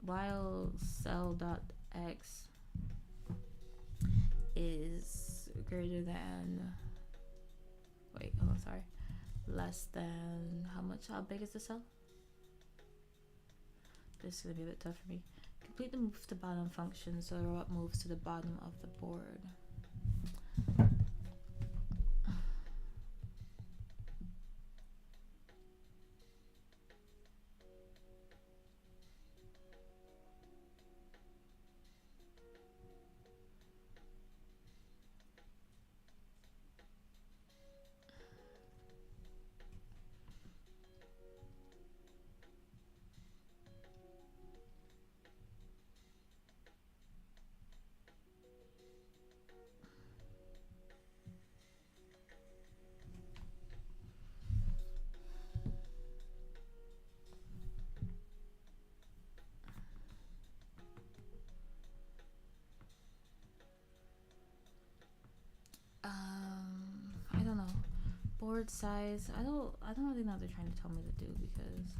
while cell.x is greater than, less than, how big is the cell? This is gonna be a bit tough for me. Complete the move to bottom function so the robot moves to the bottom of the board. board size. I don't really know what they're trying to tell me to do, because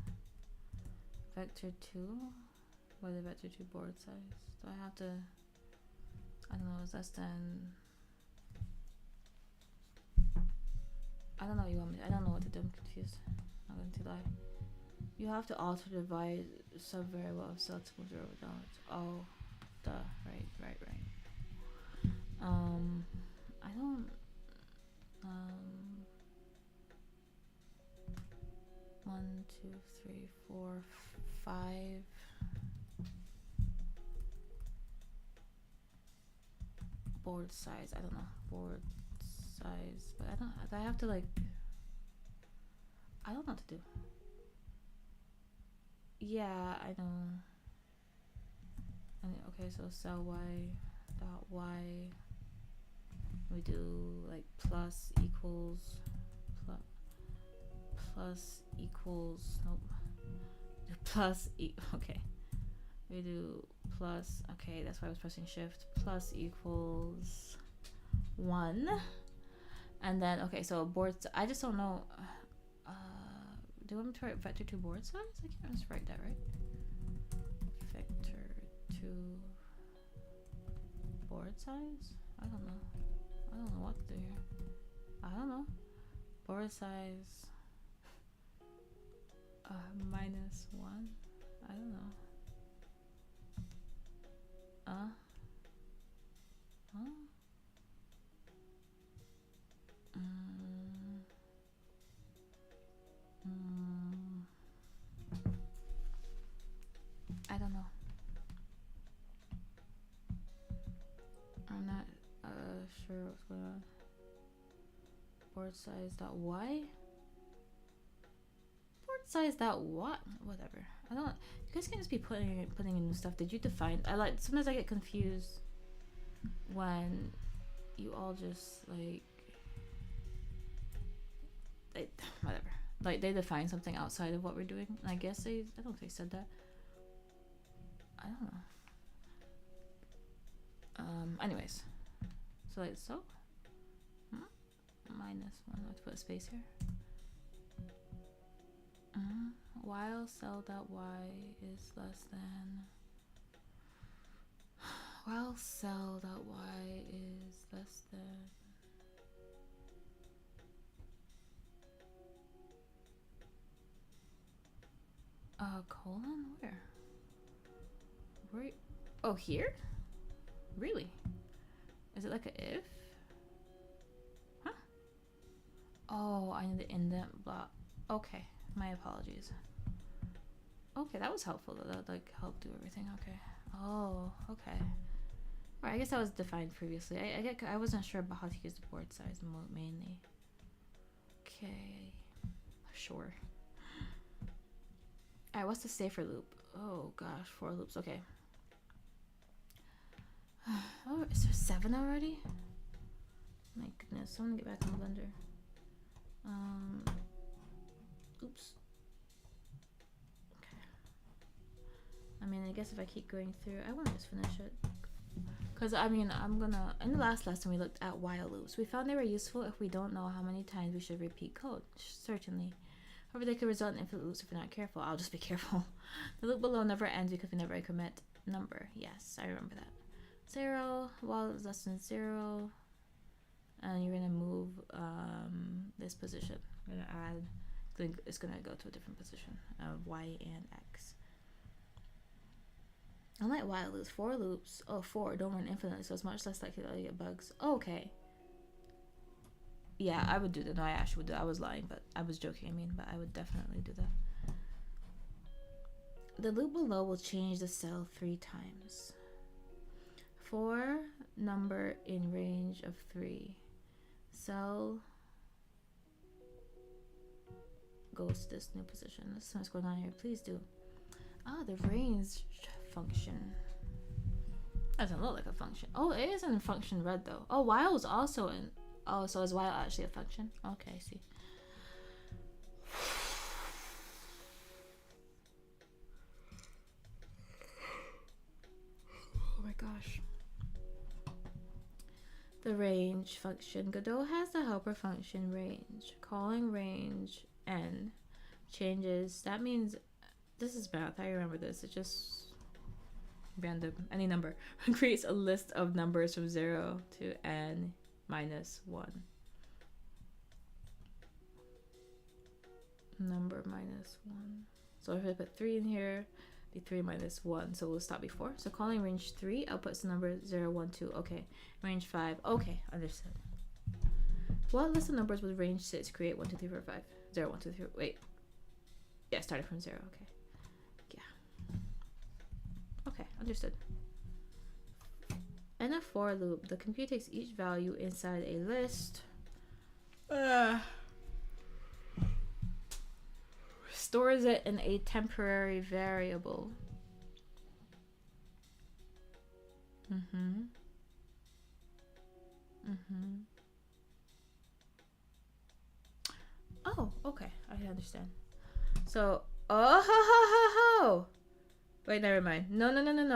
vector 2, what is vector 2 board size? Do I have to, I don't know, is less than, I don't know what you want me, I don't know what to do, I'm confused. I'm not going to lie. You have to alter the divide subvariable of cell to move the over down. Oh, duh, right. I don't, 1, 2, 3, 4, 5. Board size, I don't know, board size, but I have to like, I don't know what to do. Yeah, I know. Okay, so cell y dot y, we do like plus equals, nope, okay, we do plus, okay, that's why I was pressing shift, plus equals 1, and then, okay, so boards, I just don't know, do you want me to write vector 2 board size? I can't just write that, right? Vector 2 board size? I don't know what to do here. I don't know. Board size minus 1. I don't know. I don't know. I'm not sure what's going on. Board size dot y. Board size dot what? Whatever. I don't. You guys can't just be putting in new stuff. Did you define? Sometimes I get confused when you all just like whatever. Like they define something outside of what we're doing. And I guess I don't know if they said that. I don't know. Anyways, so like so. Minus 1. I have to put a space here. While cell dot y is less than. While cell dot y is less than. Colon? Where? Where? Oh, here? Really? Is it like a if? Huh? Oh, I need the indent block. Okay, my apologies. Okay, that was helpful though. That like helped do everything. Okay. Oh, okay. Right, I guess that was defined previously. I wasn't sure about how to use the board size mainly. Okay. Sure. Alright, what's the stay for loop? Oh gosh, 4 loops. Okay. Oh, is there 7 already? My goodness, I want to get back on Blender. Oops. Okay. I mean, I guess if I keep going through, I want to just finish it. Because, I mean, in the last lesson we looked at while loops. We found they were useful if we don't know how many times we should repeat code. Certainly. However, they could result in infinite loops if we're not careful. I'll just be careful. The loop below never ends because we never commit number. Yes, I remember that. 0, while it's less than 0. And you're going to move this position. We're going to add, it's going to go to a different position of y and x. Unlike while loops, 4 loops, 4 don't run infinitely, so it's much less likely to get bugs. Okay. Yeah, I would do that. No, I actually would do that. I was lying, but I was joking, but I would definitely do that. The loop below will change the cell 3 times. For number in range of 3. Cell goes to this new position. Let's see what's going on here. Please do. The range function. Doesn't look like a function. Oh, it is in function red though. Oh, while is also in. Oh, so is while actually a function? Okay, I see. Oh my gosh. the range function. Godot has the helper function range. Calling range n changes. That means this is math. I remember this. It's just random. Any number creates a list of numbers from 0 to n minus 1. Number minus 1. So if I put 3 in here, be 3 minus 1. So we'll stop before. So calling range 3 outputs the number 0, 1, 2. Okay. Range 5. Okay, understood. What list of numbers would range 6 create 1, 2, 3, 4, 5? 0, 1, 2, 3. Wait. Yeah, starting from 0. Okay. Yeah. Okay, understood. In a for loop, the computer takes each value inside a list. Stores it in a temporary variable. Oh, okay. I understand. So, wait, never mind. No.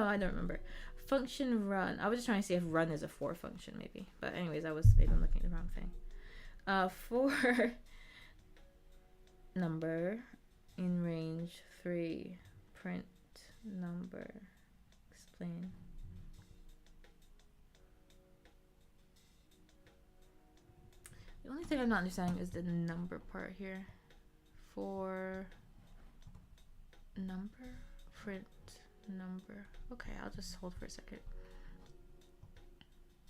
I don't remember. Function run. I was just trying to see if run is a for function, maybe. But anyways, maybe I'm looking at the wrong thing. For number in range 3, print number. Explain. The only thing I'm not understanding is the number part here. For number, print number. Okay, I'll just hold for a second.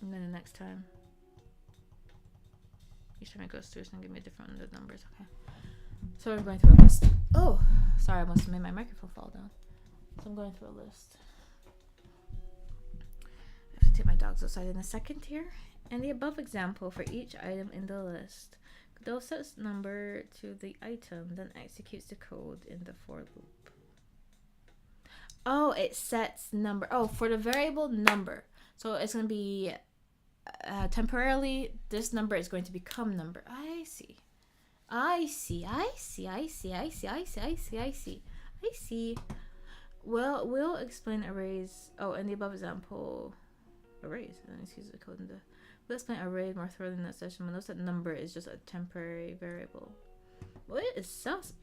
And then the next time, each time it goes through, it's gonna give me a different one of the numbers. Okay. So we're going through a list. Oh, sorry, I must have made my microphone fall down. So I'm going through a list. I have to take my dogs outside in a second here. In the above example, for each item in the list, Godot sets number to the item, then executes the code in the for loop. Oh, it sets number. Oh, for the variable number. So it's going to be temporarily, this number is going to become number. I see. Well, we'll explain arrays. Oh, in the above example, arrays. Let's use the code in the. We'll explain arrays more thoroughly in that session. But notice that number is just a temporary variable. Well, it itself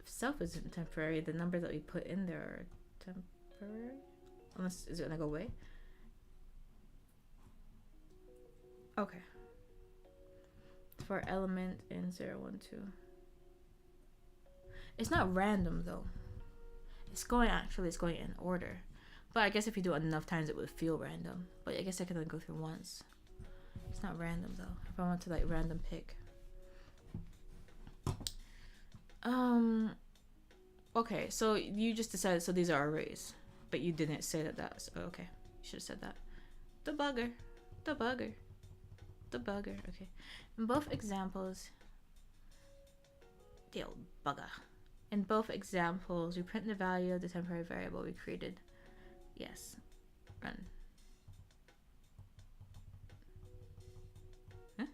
isn't temporary. The numbers that we put in there are temporary. Unless, is it gonna go away? Okay. For element in 0, 1, 2. It's not random though. It's going in order. But I guess if you do it enough times, it would feel random. But I guess I can only go through once. It's not random though. If I want to like random pick. Okay, so you just decided, so these are arrays. But you didn't say that so okay. You should have said that. Debugger. Okay. In both examples, the old bugger. In both examples, we print the value of the temporary variable we created. Yes. Run. Huh?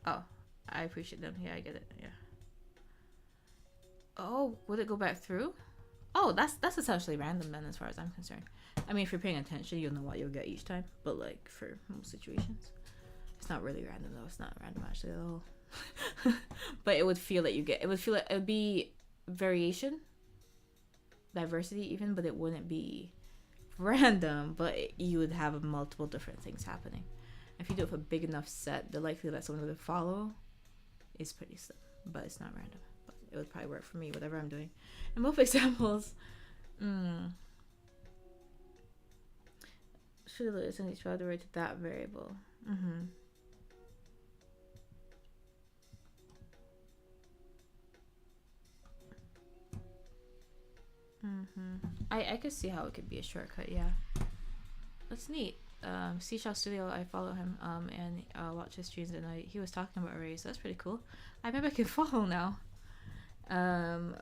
Oh, I appreciate them. Yeah, I get it. Yeah. Oh, would it go back through? Oh, that's essentially random then, as far as I'm concerned. I mean, if you're paying attention, you'll know what you'll get each time. But like for most situations, it's not really random though. It's not random actually at all. But it would feel that it would be variation, diversity even, but it wouldn't be random. But you would have multiple different things happening. If you do it for a big enough set, the likelihood that someone would follow is pretty slim. But it's not random. But it would probably work for me, whatever I'm doing. In both examples, should have listened to each other to that variable. I could see how it could be a shortcut, yeah. That's neat. Seashell Studio, I follow him and watch his streams at night. He was talking about arrays, so that's pretty cool. I maybe I can follow now.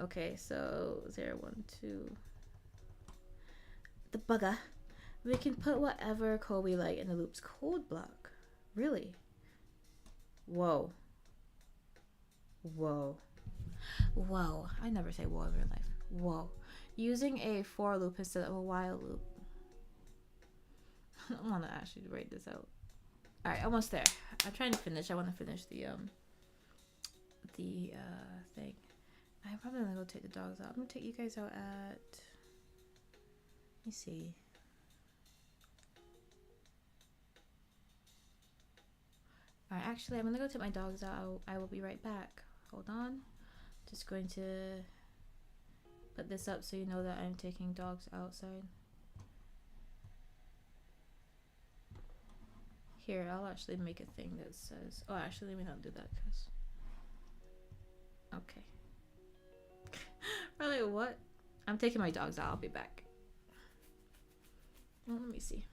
Okay, so 0, 1, 2. The bugger. We can put whatever code we like in the loop's code block. Really? Whoa. I never say whoa in real life. Whoa. Using a for loop instead of a while loop. I want to actually write this out. All right, almost there. I'm trying to finish. I want to finish the thing. I'm probably gonna go take the dogs out. I'm gonna take you guys out at. Let me see. Alright, actually, I'm gonna go take my dogs out. I will be right back. Hold on. Just going to put this up so you know that I'm taking dogs outside. Here, I'll actually make a thing that says. Oh, actually, let me not do that because. Okay. Really, what? I'm taking my dogs out. I'll be back. Well, let me see.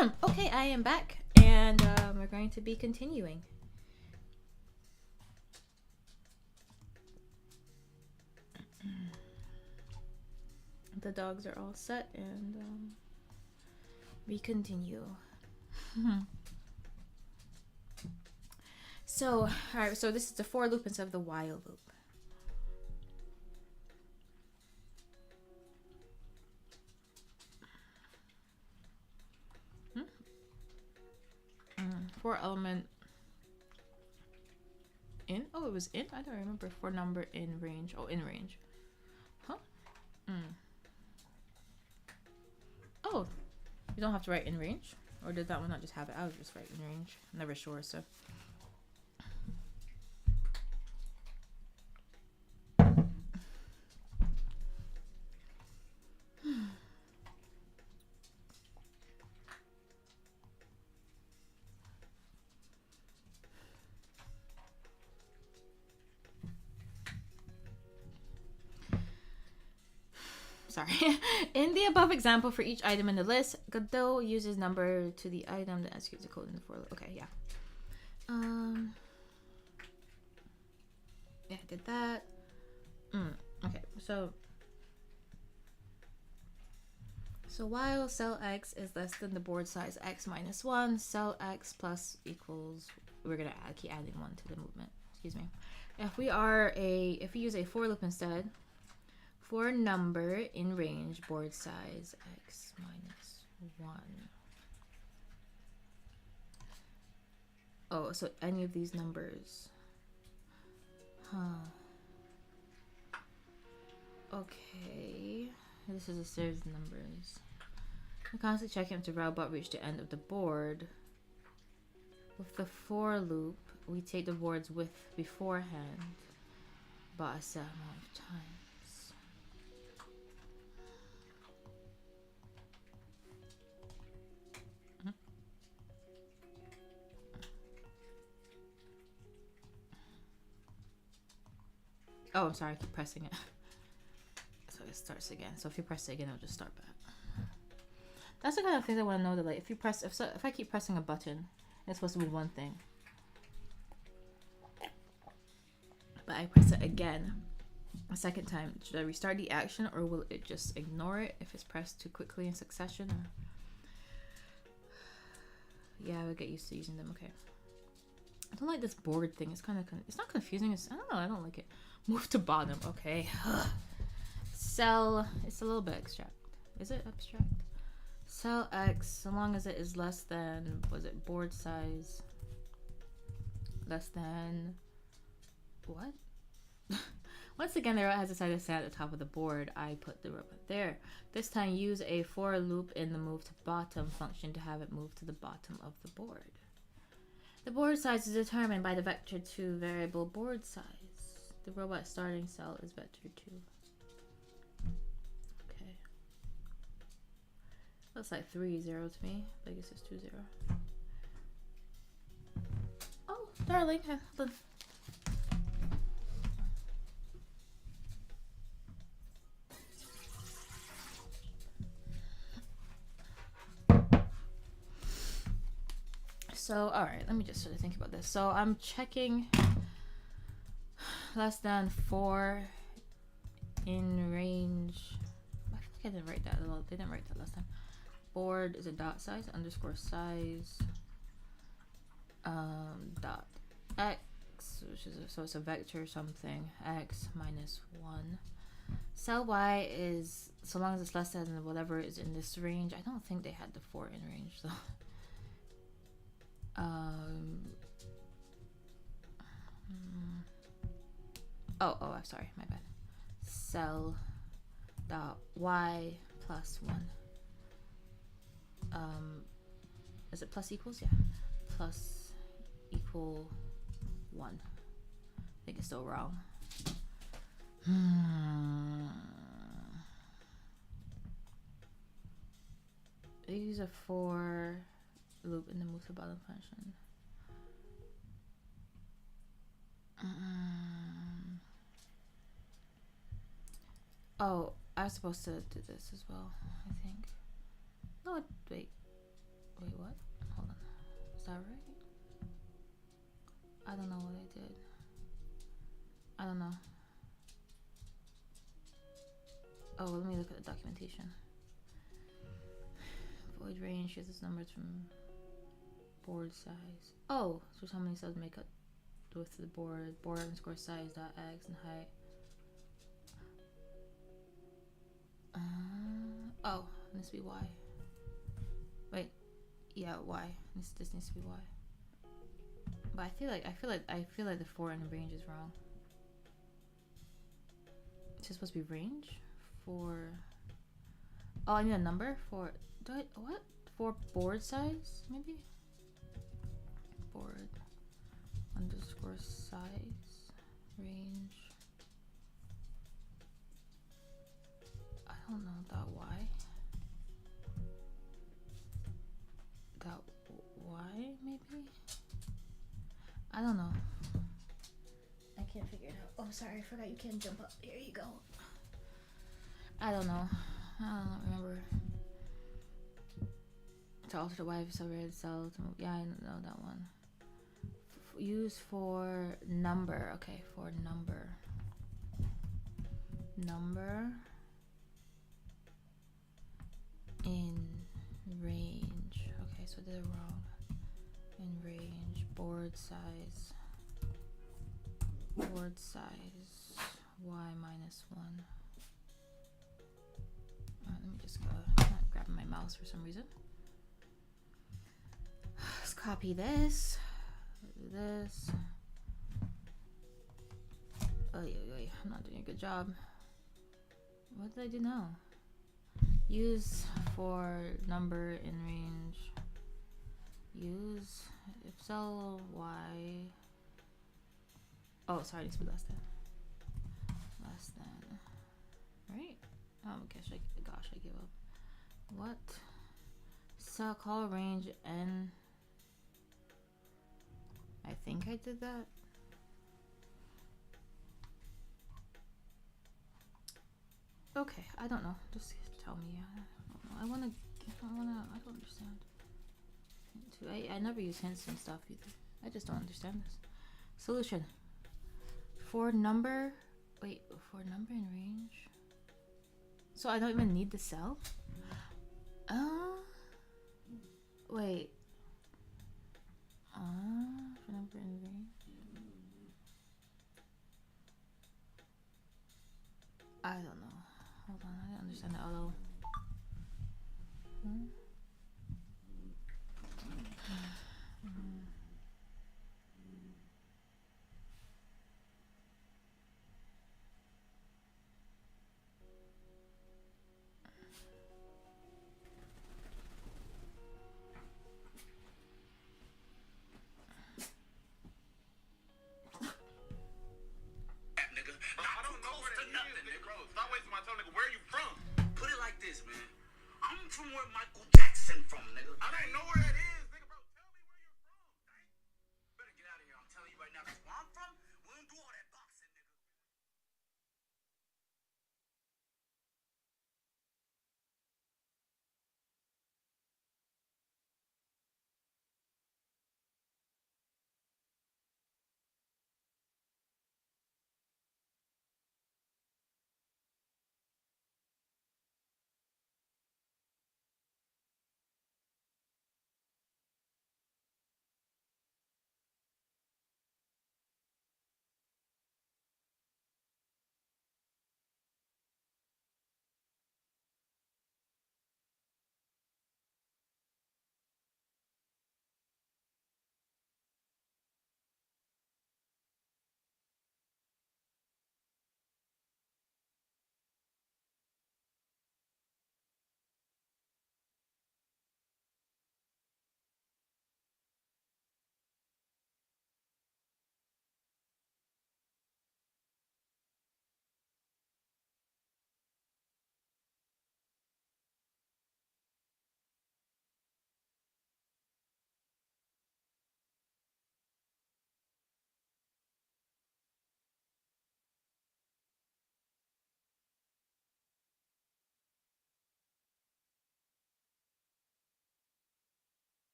Okay, I am back, and we're going to be continuing. The dogs are all set, and we continue. So, alright, so this is the for loop instead of the while loop. For element in? Oh, it was in? I don't remember. For number in range. Oh, in range. Huh? Oh, you don't have to write in range? Or did that one not just have it? I would just write in range. I'm never sure, so. Sorry. In the above example, for each item in the list, Godot uses number to the item that executes the code in the for loop. Okay, yeah. Yeah, I did that. Okay, so while cell X is less than the board size X minus 1, cell X plus equals, we're gonna keep adding 1 to the movement. Excuse me. If we use a for loop instead, for number in range, board size X minus 1. Oh, so any of these numbers. Okay. This is a series of numbers. I'm constantly checking if the robot reached the end of the board. With the for loop, we take the board's width beforehand by a set amount of times. Oh, I'm sorry, I keep pressing it. So it starts again. So if you press it again, it'll just start back. That's the kind of thing I want to know, that like if I keep pressing a button, it's supposed to be one thing. But I press it again a second time. Should I restart the action, or will it just ignore it if it's pressed too quickly in succession? Or... yeah, I would get used to using them. Okay. I don't like this board thing. It's kind of it's not confusing. I don't know. I don't like it. Move to bottom. Okay. Cell. It's a little bit abstract. Is it abstract? Cell X, so long as it is less than, was it board size? Less than what? Once again, the robot has decided to stand at the top of the board. I put the robot there. This time, use a for loop in the move to bottom function to have it move to the bottom of the board. The board size is determined by the vector2 variable board size. The robot starting cell is vector2. Okay. Looks like 3 0 to me. I guess it's 2 0. Oh, darling. Hold on. So, alright, let me just sort of think about this. So, I'm checking less than 4 in range. I feel like I didn't write that. They didn't write that last time. Board is a dot size, underscore size, dot x, which is so it's a vector something, x minus 1. Cell y is, so long as it's less than whatever is in this range. I don't think they had the 4 in range though. Oh, I'm sorry, my bad. Cell dot y plus 1. Is it plus equals? Yeah. Plus equal 1. I think it's still wrong. Use a for loop in the move to bottom function. Oh, I was supposed to do this as well, I think. No, wait, that right? I don't know what I did. I don't know. Oh, let me look at the documentation. Void range uses numbers from board size. Oh, so how many cells make up with the board underscore size dot x and height. Oh, it needs to be y. Wait, yeah, y. This needs to be y. But I feel like the for in range is wrong. It's just supposed to be range for. Oh, I need a number for. Do I what? For board size maybe. Board underscore size range. I don't know that y. That y maybe. I don't know. I can't figure it out. Oh, sorry, I forgot you can't jump up. Here you go. I don't know. I don't remember. To alter the y cell red cell to move. Yeah, I know that one. Use for number. Okay, for number. Number in range. Okay, so I did it wrong. In range. Board size. Board size. Y minus 1. Let me just go. I'm not grabbing my mouse for some reason. Let's copy this. Do this. Oh, yeah, I'm not doing a good job. What did I do now? Use for number in range. Use if cell y. Oh, sorry, it needs to be less than. Less than. Right? Oh gosh, I give up. What? Cell call range n. I think I did that. Okay, I don't know. Just tell me. I don't understand. I never use hints and stuff either. I just don't understand this. Solution. For number. Wait, for number in range. So I don't even need the cell? Wait. For number in range. I don't know. Hold on, I don't understand the although.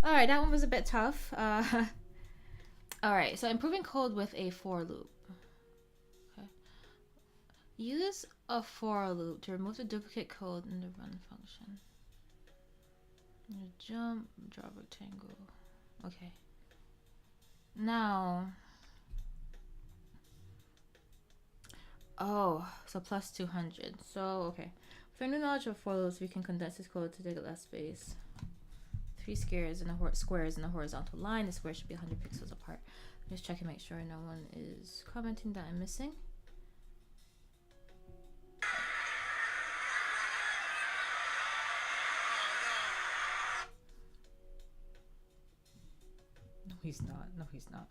All right, that one was a bit tough. All right, so improving code with a for loop. Okay. Use a for loop to remove the duplicate code in the run function. Jump, draw rectangle. Okay. Now. Oh, so plus 200. So, okay. For new knowledge of for loops, we can condense this code to take less space. 3 squares in a horizontal line. The square should be 100 pixels apart. Just check and make sure no one is commenting that I'm missing. No, he's not. No, he's not.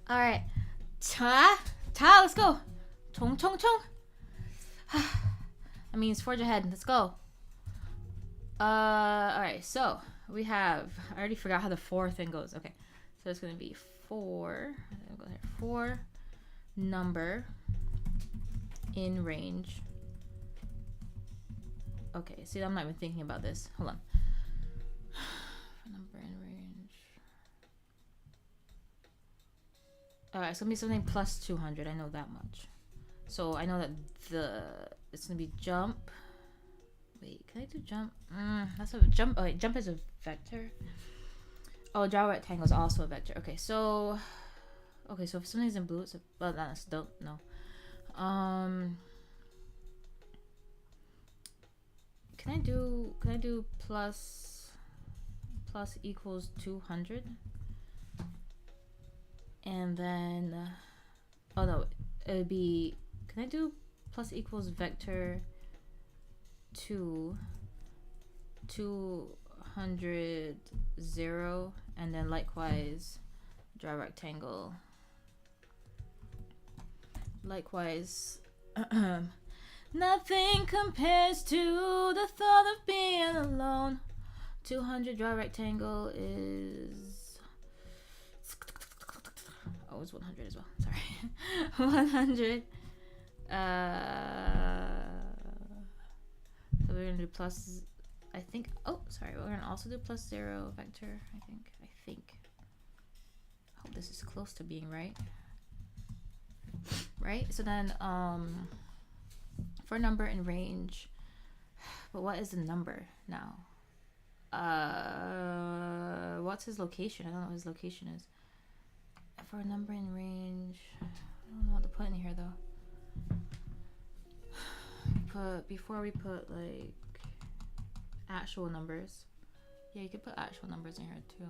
All right. Ta, let's go. Chong, chong, chong. That means forge ahead. Let's go. All right. So we have. I already forgot how the for thing goes. Okay. So it's gonna be 4. Go here. 4 number in range. Okay. See, I'm not even thinking about this. Hold on. Number in range. Alright, it's gonna be something plus 200. I know that much. So I know that it's gonna be jump. Wait, can I do jump? That's a jump. Oh, wait, jump is a vector. Oh, draw rectangle is also a vector. Okay, so if something's in blue, it's a well. That's don't no. Can I do plus equals 200? And then, oh no, it would be, can I do plus equals vector 2, 200, 0, and then likewise draw rectangle. Likewise, nothing compares to the thought of being alone. 200 draw rectangle is... Oh, it's 100 as well. Sorry. 100. So we're going to do plus... I think... Oh, sorry. We're going to also do plus 0 vector, I think. I hope this is close to being right. Right? So then, for number in range... But what is the number now? What's his location? I don't know what his location is. For a number in range, I don't know what to put in here though. Before we put like actual numbers. Yeah, you could put actual numbers in here too.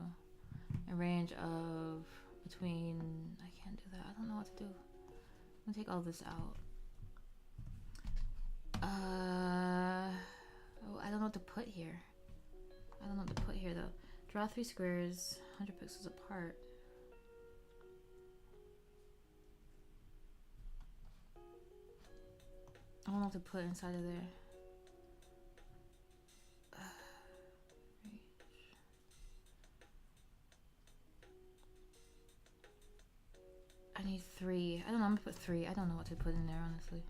A range of between, I can't do that. I don't know what to do. I'm gonna take all this out. Oh, I don't know what to put here. Though. Draw 3 squares, 100 pixels apart. don't know what to put inside of there. I need 3. I don't know, I'm gonna put 3. I don't know what to put in there, honestly.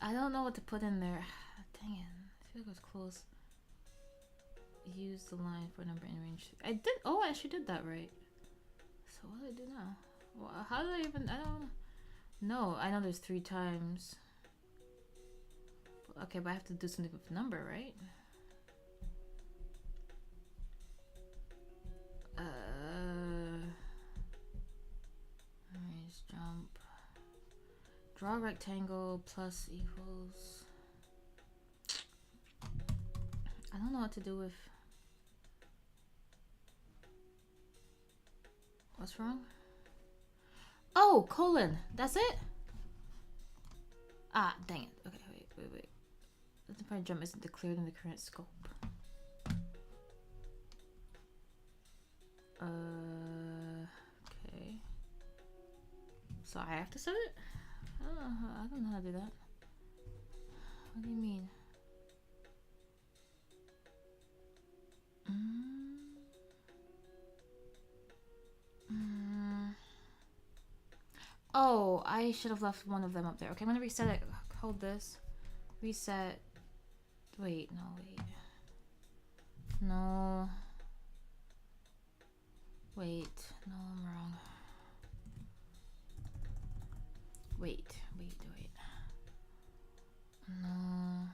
I don't know what to put in there. Dang it. I feel like it was close. Use the line for number in range. I did. Oh, I actually did that right. So what do I do now? Well, how do I even? I don't know. I know there's 3 times. Okay, but I have to do something with number, right? Range jump. Draw rectangle plus equals. I don't know what to do with. What's wrong? Oh, colon. That's it? Ah, dang it. Okay, wait. The part jump isn't declared in the current scope. Okay. So I have to set it? I don't know how to do that. What do you mean? Oh, I should have left one of them up there. Okay, I'm gonna reset it. Hold this. Reset. Wait, no, wait. No. Wait, no, I'm wrong. Wait. No.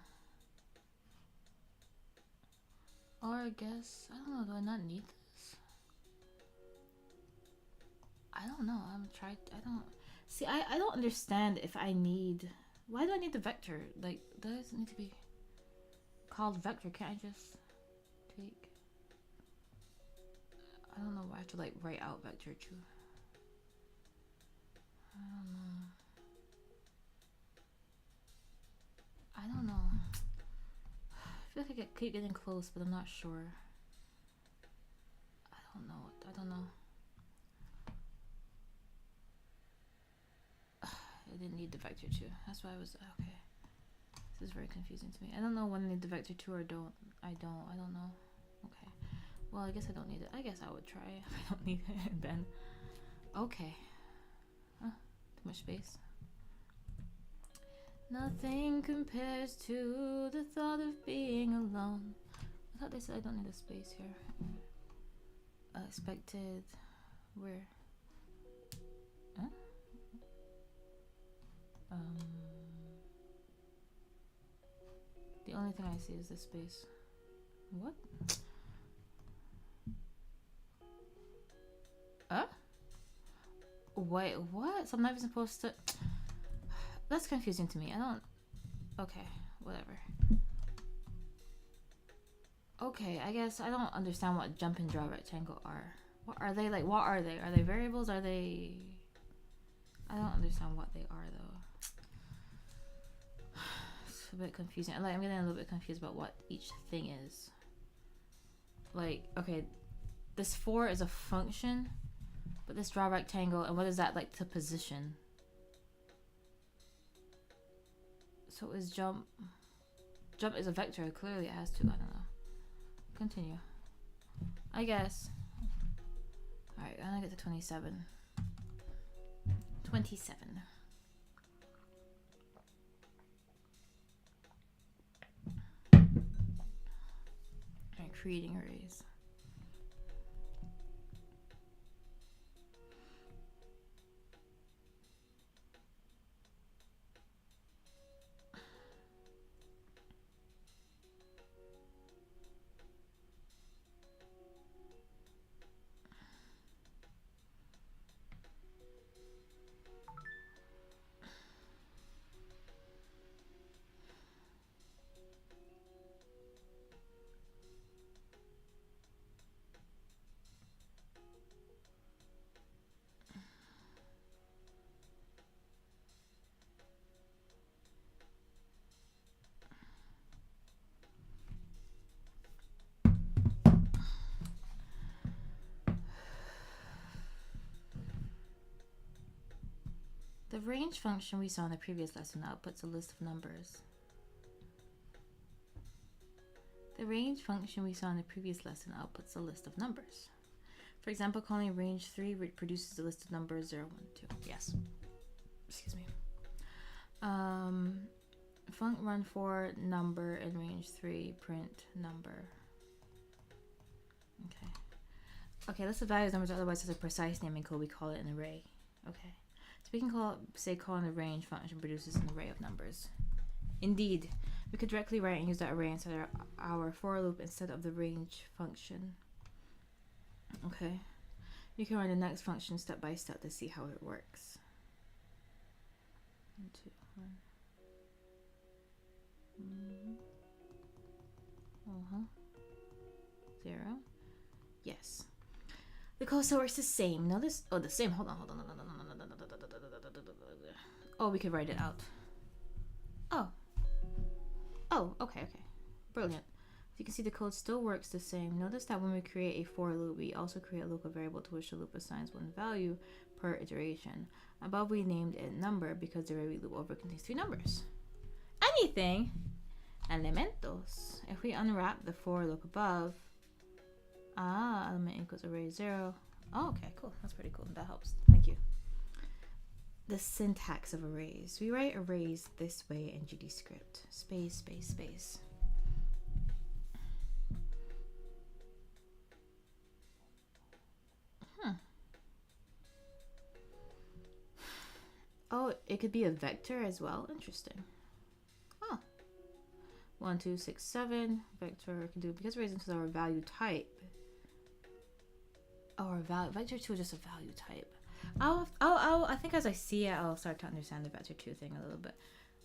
Or I guess, I don't know, do I not need this? I don't know, see, I don't understand if I need, why do I need the vector? Like, does it need to be called vector? Can't I just take, I don't know why I have to like write out vector too. I don't know. I feel like I keep getting close, but I'm not sure. I don't know. I didn't need the vector 2. That's why I was okay. This is very confusing to me. I don't know when I need the vector 2 or don't. I don't know. Okay. Well, I guess I don't need it. I guess I would try if I don't need it then. Okay. Too much space. Nothing compares to the thought of being alone. I thought they said I don't need a space here. Expected. Where? Huh? The only thing I see is this space. What? Wait, what? So I'm not even supposed to. That's confusing to me. I don't. Okay, whatever. Okay, I guess I don't understand what jump and draw rectangle are. What are they like? What are they? Are they variables? Are they? I don't understand what they are though. It's a bit confusing. Like I'm getting a little bit confused about what each thing is. Like, okay, this 4 is a function, but this draw rectangle, and what is that like to position? So is jump is a vector? Clearly it has to. I don't know. Continue. I guess. Alright, I'm gonna get to 27. 27. Alright, creating arrays. The range function we saw in the previous lesson outputs a list of numbers. The range function we saw in the previous lesson outputs a list of numbers. For example, calling range 3 produces a list of numbers 0, 1, 2. Yes. Excuse me. Func run for number in range 3, print number. Okay. Okay, list of values numbers otherwise has a precise naming code. We call it an array. Okay. So we can calling the range function produces an array of numbers. Indeed, we could directly write and use that array inside our for loop instead of the range function. Okay. You can run the next function step by step to see how it works. 1, 2, 1. 0. Yes. The code still works the same. Notice, the same. Hold on. Oh, we could write it out. Oh, okay. Brilliant. So you can see the code still works the same. Notice that when we create a for loop, we also create a local variable to which the loop assigns one value per iteration. Above, we named it number because the array we loop over contains 3 numbers. Anything. Elementos. If we unwrap the for loop above, element equals array 0. Oh, okay, cool. That's pretty cool. That helps. Thank you. The syntax of arrays. We write arrays this way in GDScript. Space. Oh, it could be a vector as well. Interesting. 1, 2, 6, 7. Vector can do because arrays into our value type. Vector 2 is just a value type. I think as I see it, I'll start to understand the vector 2 thing a little bit.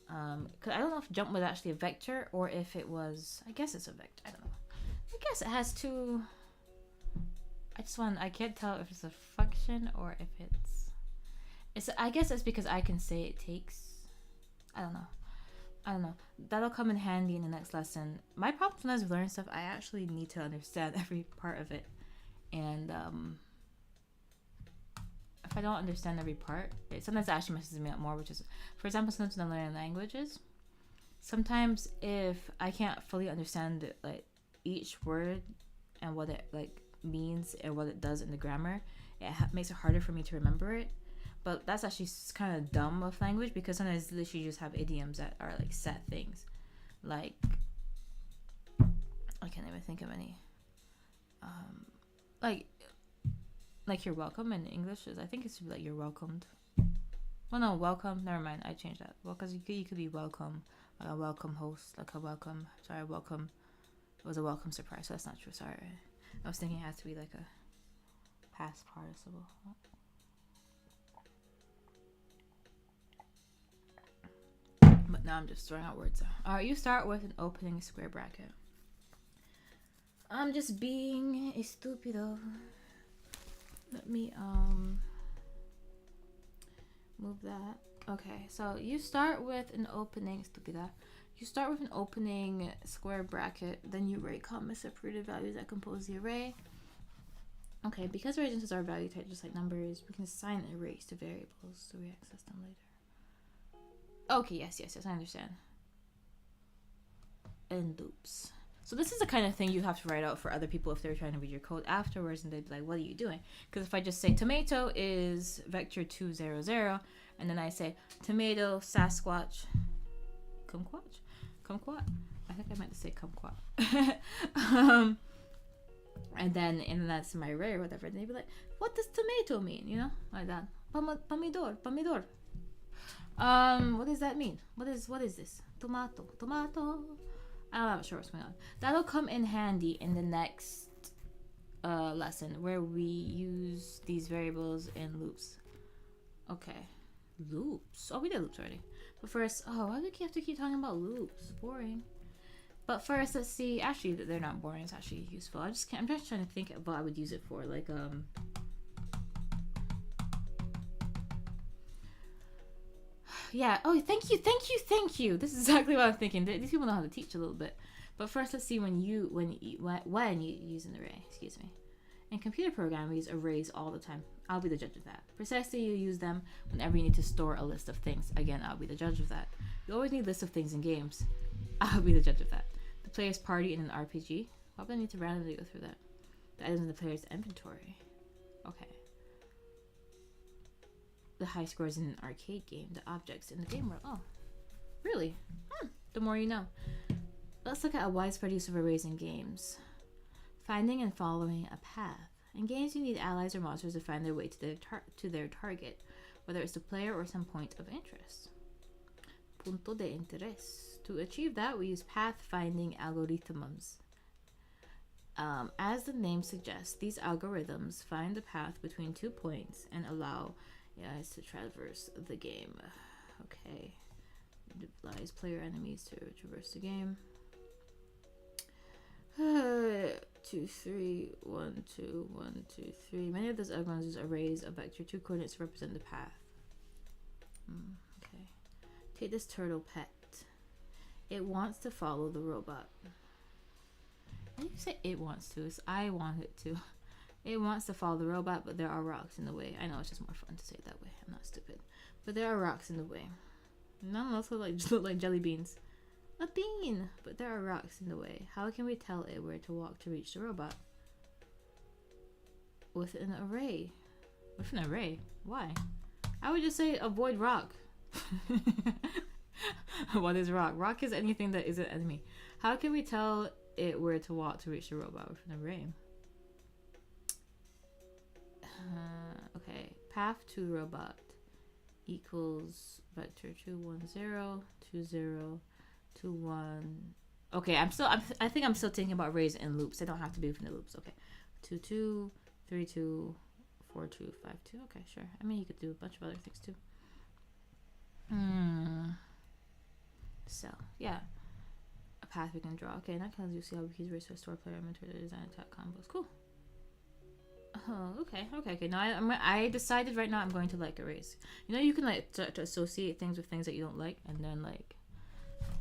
Cause I don't know if jump was actually a vector or if it was. I guess it's a vector. I don't know. I guess it has two. I can't tell if it's a function or if it's. I guess it's because I can say it takes. I don't know. That'll come in handy in the next lesson. My problem sometimes with learning stuff, I actually need to understand every part of it, and if I don't understand every part, sometimes it actually messes me up more. Which is, for example, sometimes when I'm learning languages, sometimes if I can't fully understand it, like each word and what it like means and what it does in the grammar, it makes it harder for me to remember it. But that's actually kind of dumb with language because sometimes literally you just have idioms that are like set things. Like, I can't even think of any. Like you're welcome in English is, I think it should be like you're welcomed. Well, no, welcome. Never mind. I changed that. Well, because you could be welcome, like a welcome host, like a welcome. Sorry, welcome. It was a welcome surprise. So that's not true. Sorry. I was thinking it has to be like a past participle. But now I'm just throwing out words. Alright, you start with an opening square bracket. I'm just being a stupido. Let me move that. Okay, so you start with an opening stupida. You start with an opening square bracket, then you write comma separated values that compose the array. Okay, because arrays are value type just like numbers, we can assign arrays to variables so we access them later. Okay, yes, I understand. And loops. So this is the kind of thing you have to write out for other people if they're trying to read your code afterwards and they'd be like, what are you doing? Because if I just say tomato is vector 200 and then I say tomato Sasquatch kumquat. I think I meant to say kumquat. and then that's my array or whatever. And they'd be like, what does tomato mean? You know, like that. Pomidor. What does that mean? What is this? Tomato. I'm not sure what's going on. That'll come in handy in the next lesson where we use these variables in loops. Okay. Loops. Oh, we did loops already. But first, why do we have to keep talking about loops? Boring. But first, let's see. Actually, they're not boring. It's actually useful. I'm just trying to think of what I would use it for. Like, yeah. Oh, thank you. This is exactly what I'm thinking. These people know how to teach a little bit. But first, let's see when you use an array. Excuse me. In computer programming, we use arrays all the time. I'll be the judge of that. Precisely, you use them whenever you need to store a list of things. Again, I'll be the judge of that. You always need lists of things in games. I'll be the judge of that. The player's party in an RPG. Why would I need to randomly go through that? The items in the player's inventory. Okay. The high scores in an arcade game. The objects in the game world. Oh, really? The more you know. Let's look at a widespread use of arrays in games. Finding and following a path. In games, you need allies or monsters to find their way to their target, whether it's the player or some point of interest. Punto de interés. To achieve that, we use path-finding algorithms. As the name suggests, these algorithms find the path between 2 points and allow guys to traverse the game. Okay. Utilize player enemies to traverse the game. 2, 3, 1, 2, 1, 2, 3. Many of those algorithms use arrays of vector 2 coordinates to represent the path. Okay. Take this turtle pet. It wants to follow the robot. When you say it wants to, it's I want it to. It wants to follow the robot, but there are rocks in the way. I know, it's just more fun to say it that way. I'm not stupid. But there are rocks in the way. None of those look like jelly beans. A bean! But there are rocks in the way. How can we tell it where to walk to reach the robot? With an array. With an array? Why? I would just say avoid rock. What is rock? Rock is anything that is an enemy. How can we tell it where to walk to reach the robot with an array? Okay. Path to robot equals vector 2, 1, 0, 2, 0, 2, 1. Okay, I think I'm still thinking about arrays and loops. They don't have to be within the loops. Okay. 2, 2, 3, 2, 4, 2, 5, 2. Okay, sure. I mean, you could do a bunch of other things too. So, yeah. A path we can draw. Okay, and that kind of you see how we can use arrays to store player inventory to design attack combos. Cool. Oh, okay. Now I decided right now I'm going to like arrays. You know, you can like to associate things with things that you don't like, and then like,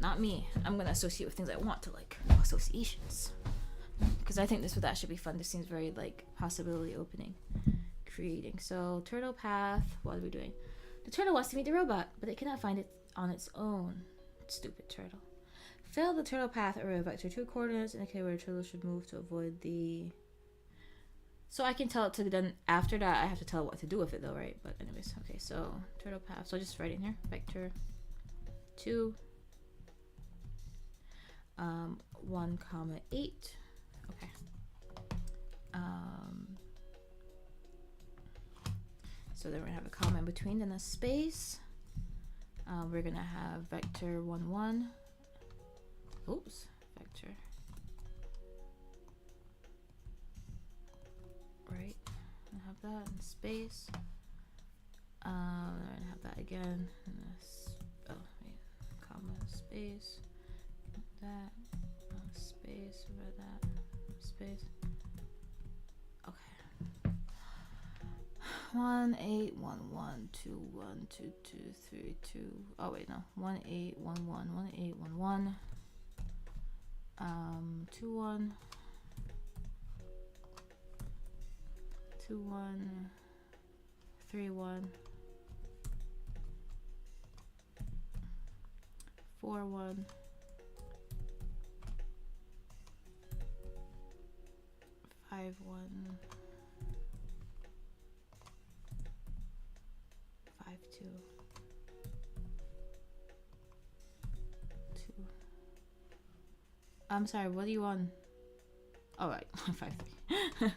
not me. I'm gonna associate with things I want to like. Associations, because I think this with that should be fun. This seems very like possibility opening, creating. So turtle path. What are we doing? The turtle wants to meet the robot, but it cannot find it on its own. Stupid turtle. Fill the turtle path array of vector 2 coordinates, indicate where the turtle should move to avoid the. So I can tell it to then after that I have to tell it what to do with it though, right? But anyways, okay, so turtle path. So I just write in here vector 2 1, 8. Okay. So then we're gonna have a comma in between, then a space. We're gonna have vector 1, 1. Oops, vector. Right, and have that in space. Then have that again in this. Oh, wait, comma space. That space. Over that space. Okay. 1, 8, 1, 1, 2, 1, 2, 2, 3, 2. Oh wait, no. 1, 8, 1, 1, 1, 8, 1, 1. 2, 1. 2, 1, 3, 1, 4, 1, 5, 1, 5, 2, 2. I'm sorry, what do you want? All right, 5, 3.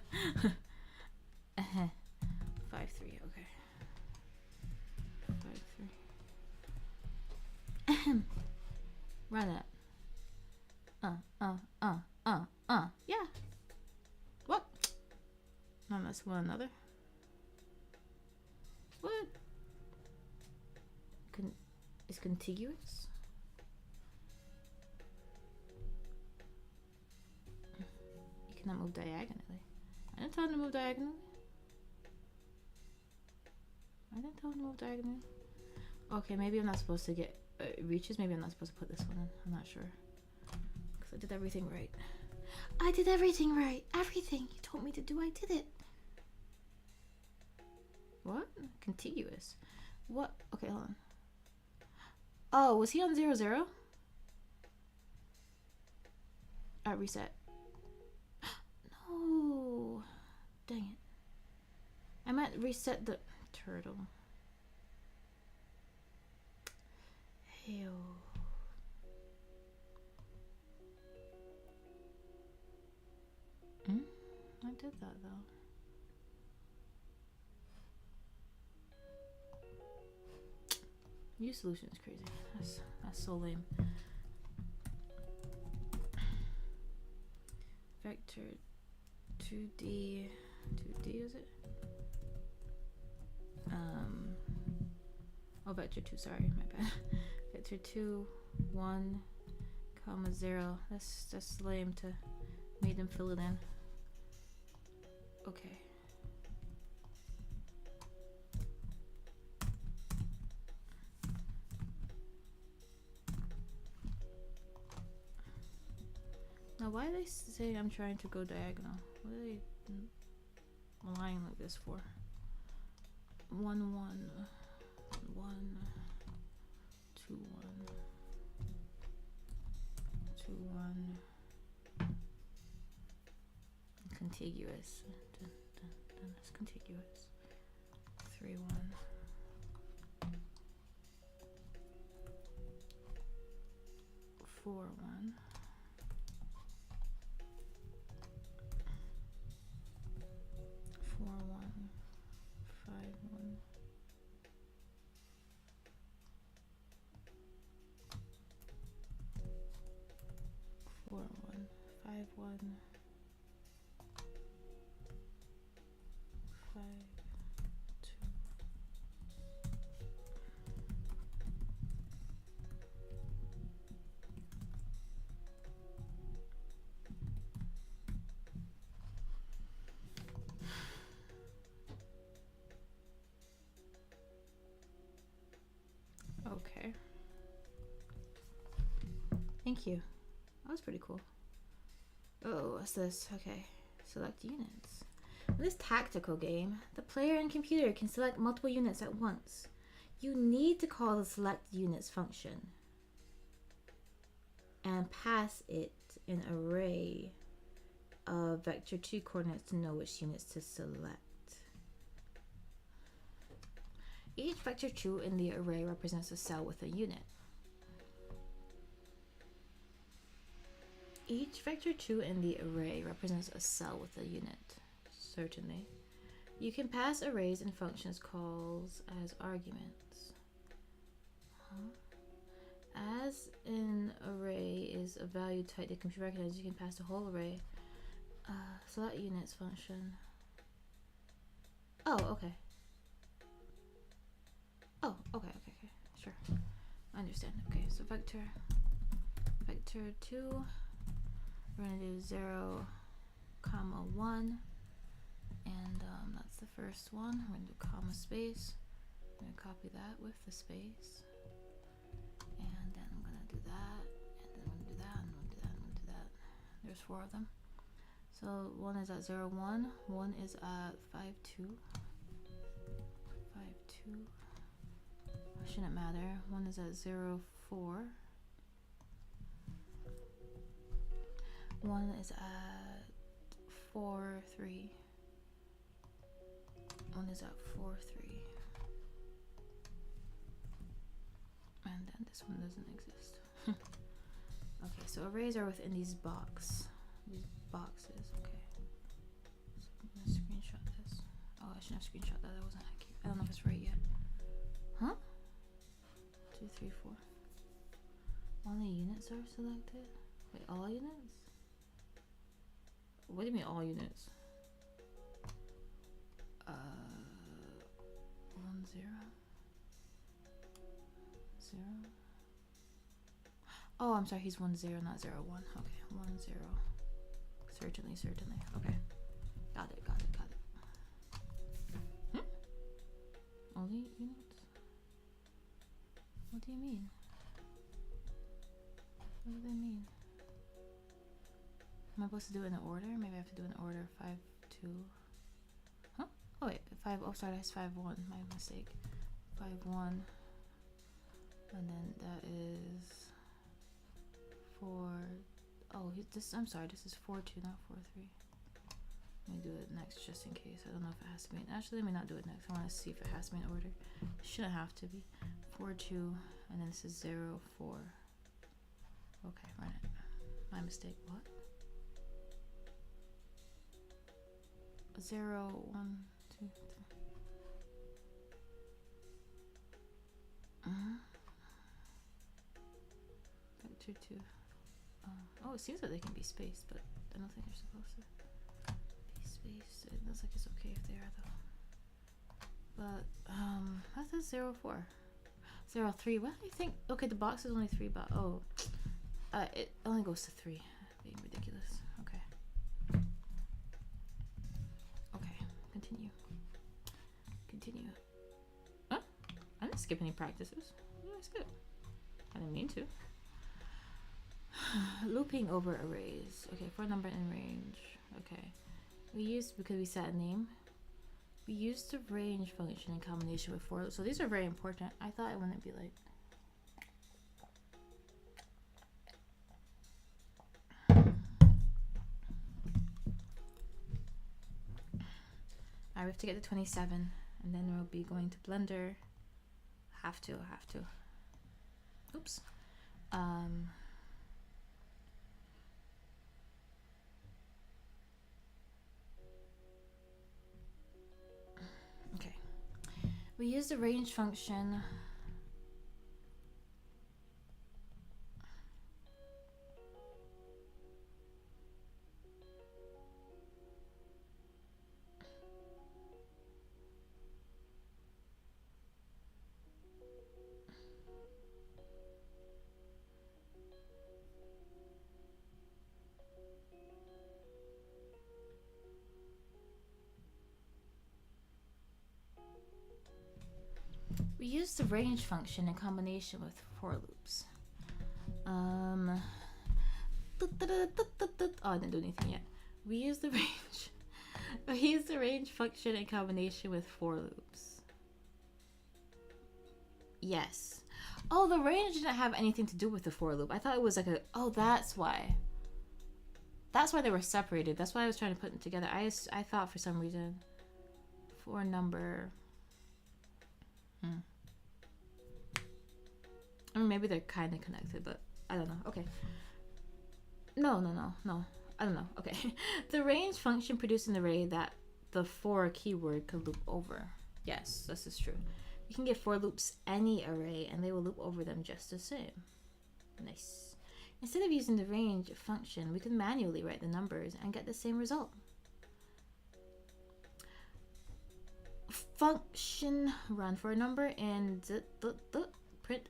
5, 3, okay. 5, 3. Run it. Yeah. What? No, that's one another. What? It's contiguous? You cannot move diagonally. I didn't tell him to move diagonally. Okay, maybe I'm not supposed to get reaches. Maybe I'm not supposed to put this one in. I'm not sure. Because I did everything right. I did everything right. Everything you told me to do, I did it. What? Contiguous. What? Okay, hold on. Oh, was he on 0, 0? Alright, reset. No. Dang it. I might reset the turtle. Ew. I did that though. New solution is crazy. That's so lame. Vector 2D is it? Oh, vector 2, sorry, my bad. Vector 2, 1, comma 0. That's lame to make them fill it in. Okay. Now, why do they say I'm trying to go diagonal? What are they lying like this for? 1, 1, 1, 2, 1, 2, 1. Contiguous. That's contiguous. 3, 1. 4, 1. 4, 1. 5, 1. 4, 1. 5, 1. 5, 2. Okay. Thank you. That was pretty cool. Oh, what's this? Okay. Select units. In this tactical game, the player and computer can select multiple units at once. You need to call the select units function and pass it an array of vector 2 coordinates to know which units to select. Each vector 2 in the array represents a cell with a unit. Each vector 2 in the array represents a cell with a unit. Certainly. You can pass arrays and functions calls as arguments. As an array is a value type that can be recognized, you can pass the whole array. Select units function. Oh, okay. Oh, okay, sure. I understand. Okay, so vector 2, we're gonna do 0, comma 1, and that's the first one. We're gonna do comma space. I'm gonna copy that with the space, and then I'm gonna do that, and then I'm gonna do that, and I'm gonna do that, and I'm gonna do that. There's 4 of them. So one is at 0, 1, one is at 5, 2, 5, 2. Shouldn't matter. One is at 0, 4. One is at 4, 3. One is at 4, 3. And then this one doesn't exist. Okay, so arrays are within these boxes. Okay. So I'm gonna screenshot this. Oh, I shouldn't have screenshot that. That wasn't accurate. I don't know if it's right yet. Huh? 2, 3, 4. Only units are selected? Wait, all units? What do you mean all units? 1, 0. 0. Oh, I'm sorry, he's 1, 0, not 0, 1. Okay, 1, 0. Certainly. Okay. Got it. Only units? What do you mean? What do they mean? Am I supposed to do it in order? Maybe I have to do it in order. 5, 2. Huh? Oh wait, 5. Oh sorry, that's 5, 1. My mistake. 5, 1. And then that is 4. Oh, this. I'm sorry. This is 4, 2, not 4, 3. Let me do it next just in case. I don't know if it has to be. Actually, let me not do it next. I want to see if it has to be in order. It shouldn't have to be. 4, 2, and then this is 0, 4. Okay, run it. My mistake. What? 0, 1, 2, 3. 2, 2. Oh, it seems like they can be spaced, but I don't think they're supposed to be spaced. It looks like it's okay if they are though. But that says 0, 4. 0, 3. What do you think? Okay, the box is only 3, but oh, it only goes to 3. Being ridiculous. Okay. Okay. Continue. Continue. Huh? I didn't skip any practices. Yeah, I skipped. I didn't mean to. Looping over arrays. Okay, for a number in range. Okay. We used, because we set a name, we used the range function in combination with for loops. So these are very important. I thought it wouldn't be like. I have to get to 27, and then we'll be going to Blender. Have to. Oops. Okay. We use the range function. We use the range function in combination with for loops. Oh, I didn't do anything yet. We use the range. We use the range function in combination with for loops. Yes. Oh, the range didn't have anything to do with the for loop. I thought it was like a. Oh, that's why. That's why they were separated. That's why I was trying to put them together. I thought for some reason for number. I mean, maybe they're kind of connected, but I don't know. Okay. No. I don't know. Okay. The range function produced an array that the for keyword could loop over. Yes, this is true. You can give for loops any array and they will loop over them just the same. Nice. Instead of using the range function, we can manually write the numbers and get the same result. Function run for a number and print.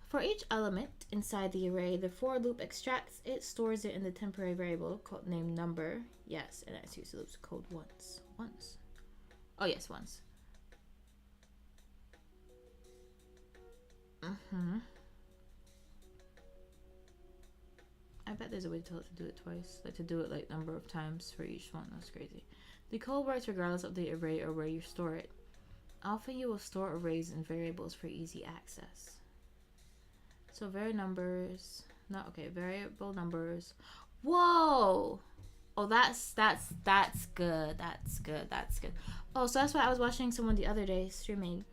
For each element inside the array, the for loop extracts it, stores it in the temporary variable called named number. Yes, and executes the loop's code once. Oh yes, once. I bet there's a way to tell it to do it twice, like to do it like number of times for each one. That's crazy. The code works regardless of the array or where you store it. Often you will store arrays and variables for easy access. So variable numbers. Whoa! Oh, that's good. That's good. Oh, so that's why I was watching someone the other day streaming,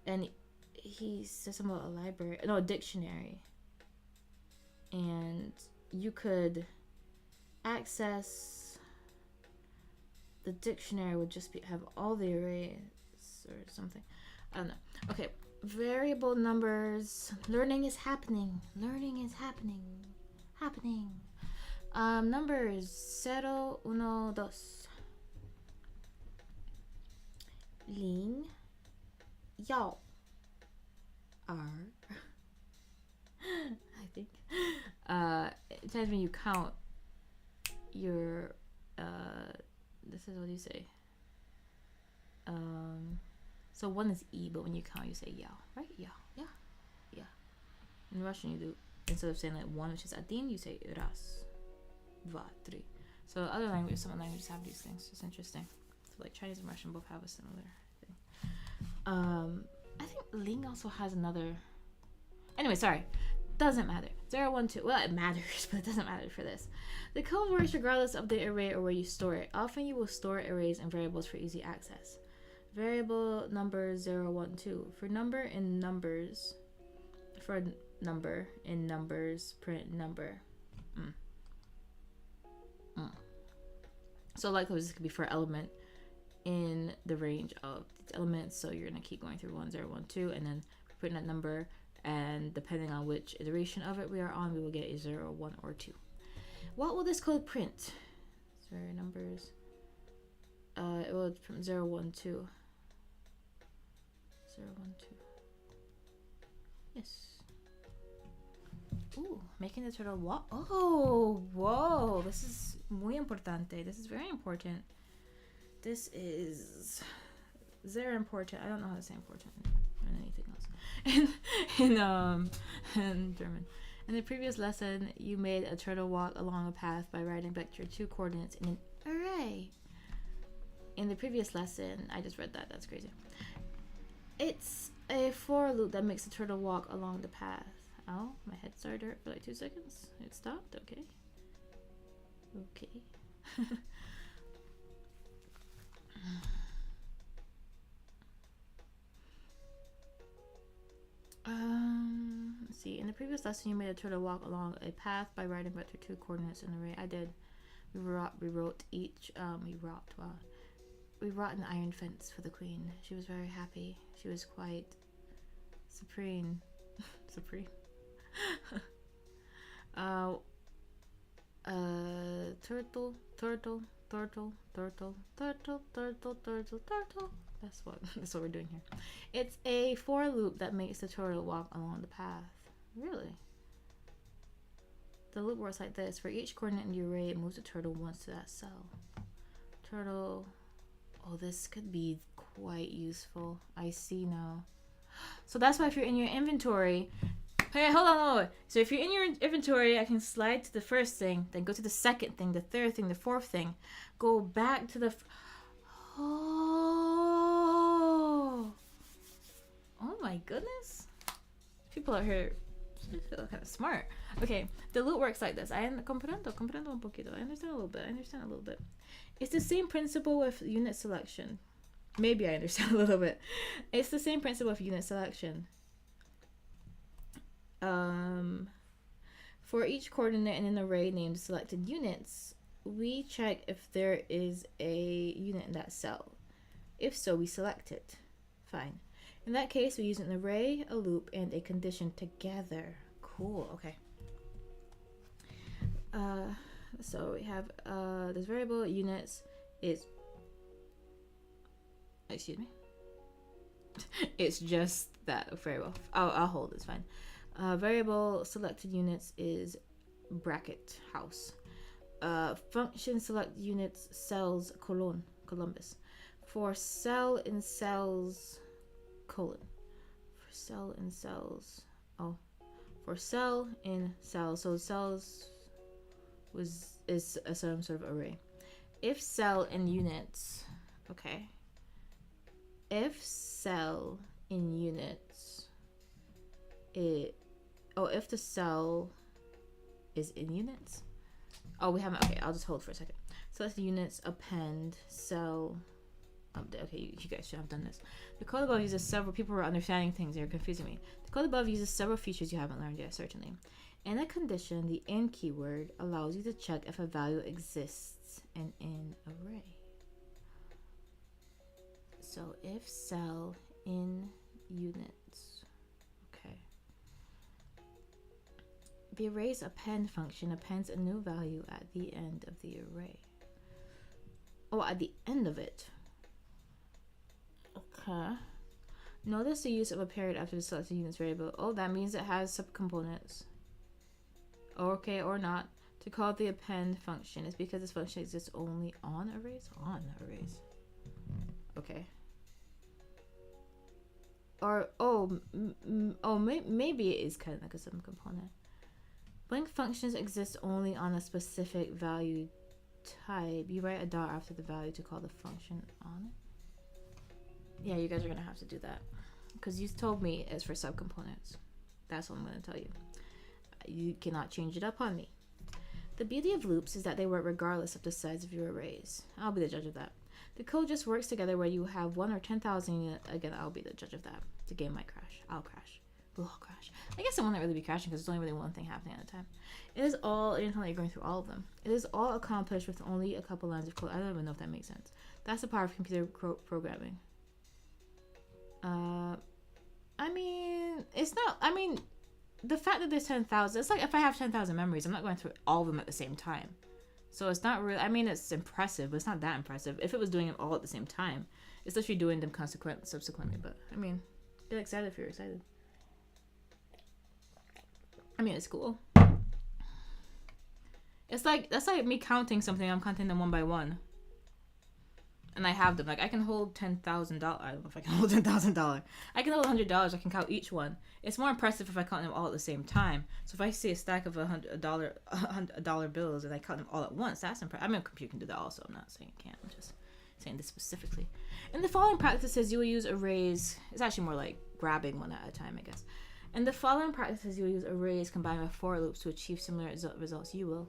and he said something about a library, no, a dictionary, and you could access the dictionary would just have all the arrays or something. I don't know. Okay. Variable numbers. Learning is happening. Numbers 0, 1, 2. Ling, yao, r. I think. Sometimes when you count your this is what you say. So 1 is E, but when you count, you say yao, right? Yao. In Russian, you do, instead of saying like 1, which is adin, you say ras. 2, 3. So other languages, some languages have these things. It's interesting. So like Chinese and Russian both have a similar thing. I think Ling also has another. Anyway, sorry. Doesn't matter. 0, 1, 2. Well, it matters, but it doesn't matter for this. The code works regardless of the array or where you store it. Often you will store arrays and variables for easy access. Variable number 0, 1, 2. For number in numbers, print number. So likely this could be for element in the range of elements. So you're gonna keep going through 1, 0, 1, 2, and then putting that number. And depending on which iteration of it we are on, we will get a 0, 1, or 2. What will this code print? Sorry, numbers. It will print 0, 1, 2. 0, 1, 2. Yes. Ooh, making the turtle walk. Oh, whoa. This is muy importante. This is very important. This is very important. I don't know how to say important and anything else. In German. In the previous lesson, you made a turtle walk along a path by writing vector 2 coordinates in an array. In the previous lesson, I just read that. That's crazy. It's a for loop that makes the turtle walk along the path. Oh, my head started to hurt for like 2 seconds. It stopped. Okay. Okay. Let's see. In the previous lesson, you made a turtle walk along a path by writing vector 2 coordinates in an array. I did. We wrote each. We wrought an iron fence for the queen. She was very happy. She was quite supreme. Supreme. Turtle. That's what we're doing here. It's a for loop that makes the turtle walk along the path. Really? The loop works like this. For each coordinate in the array, it moves the turtle once to that cell. Turtle. Oh, this could be quite useful. I see now. So that's why if you're in your inventory. Hey, hold on. So if you're in your inventory, I can slide to the first thing, then go to the second thing, the third thing, the fourth thing. Go back to the... Oh my goodness. People out here feel kind of smart. Okay, the loop works like this. Comprendo un poquito. I understand a little bit. It's the same principle with unit selection. Maybe I understand a little bit. It's the same principle with unit selection. For each coordinate in an array named selected units, we check if there is a unit in that cell. If so, we select it. Fine. In that case, we use an array, a loop, and a condition together. Cool. Okay. So we have this variable units is. Excuse me. It's just that variable. I'll hold. It's fine. Variable selected units is bracket house. Function select units cells Columbus. For cell in cells colon. For cell in cells. Oh, for cell in cells. So cells is some sort of array. If cell in units. Okay. If cell in units. If the cell is in units. Oh, we haven't. Okay, I'll just hold for a second. Select the units, append, cell. Okay, you guys should have done this. The code above uses several. People were understanding things. They're confusing me. The code above uses several features you haven't learned yet, certainly. In a condition, the in keyword allows you to check if a value exists in an array. So if cell in units. Okay. The array's append function appends a new value at the end of the array. Oh, at the end of it. Okay. Notice the use of a period after the selected units variable. Oh, that means it has subcomponents. Okay, or not. To call the append function is because this function exists only on arrays? On arrays. Okay. Or, maybe it is kind of like a subcomponent. Blank functions exist only on a specific value type. You write a dot after the value to call the function on it. Yeah, you guys are gonna have to do that because you told me it's for subcomponents. That's what I'm gonna tell you. You cannot change it up on me. The beauty of loops is that they work regardless of the size of your arrays. I'll be the judge of that. The code just works together where you have 1 or 10,000. Again, I'll be the judge of that. The game might crash. I'll crash. We'll all crash. I guess it won't really be crashing because there's only really one thing happening at a time. It is all, anytime you're going through all of them. It is all accomplished with only a couple lines of code. I don't even know if that makes sense. That's the power of computer programming. I mean, it's not, I mean, the fact that there's 10,000, it's like if I have 10,000 memories, I'm not going through all of them at the same time. So it's not really, I mean, it's impressive, but it's not that impressive. If it was doing them all at the same time, it's literally doing them subsequently. But I mean, get excited if you're excited. I mean, it's cool. It's like, that's like me counting something. I'm counting them one by one. And I have them. Like, I can hold $10,000. I don't know if I can hold $10,000. I can hold $100. I can count each one. It's more impressive if I count them all at the same time. So if I see a stack of $100 bills and I count them all at once, that's impressive. I mean, a computer can do that also. I'm not saying it can't. I'm just saying this specifically. In the following practices, you will use arrays. It's actually more like grabbing one at a time, I guess. In the following practices, you will use arrays combined with for loops to achieve similar results. You will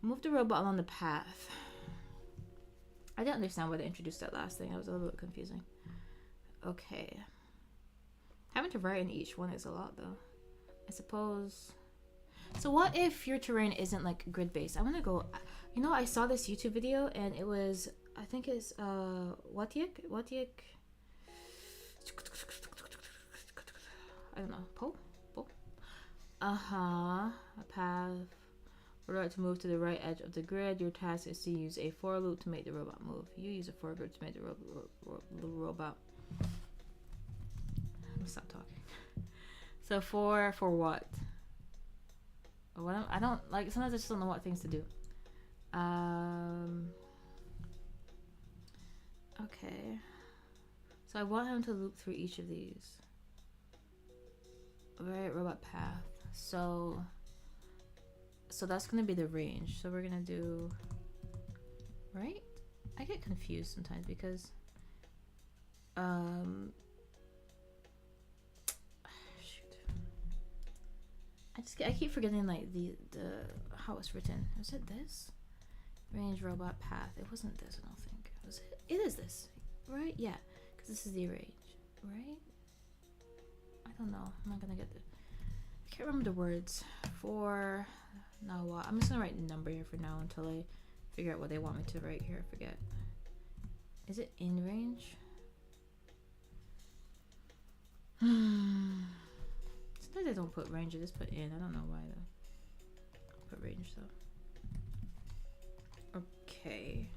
move the robot along the path. I didn't understand why they introduced that last thing. That was a little bit confusing. Okay. Having to write in each one is a lot, though. I suppose. So what if your terrain isn't like grid-based? I want to go. You know, I saw this YouTube video and it was. I think it's Watiek. I don't know. Po. A path. Robot to move to the right edge of the grid. Your task is to use a for loop to make the robot move. You use a for loop to make the robot. Stop talking. So for what? What I don't like. Sometimes I just don't know what things to do. Okay. So I want him to loop through each of these. Alright, robot path. So that's gonna be the range. So we're gonna do, right? I get confused sometimes because shoot. I keep forgetting like the how it's written. Was it this? Range robot path. It wasn't this, I don't think. Was it? It is this, right? Yeah, because this is the range, right? I don't know. I'm not gonna get the. I can't remember the words for. Now what? I'm just gonna write number here for now until I figure out what they want me to write here. I forget. Is it in range? Sometimes I don't put range. I just put in. I don't know why though. I'll put range though. Okay.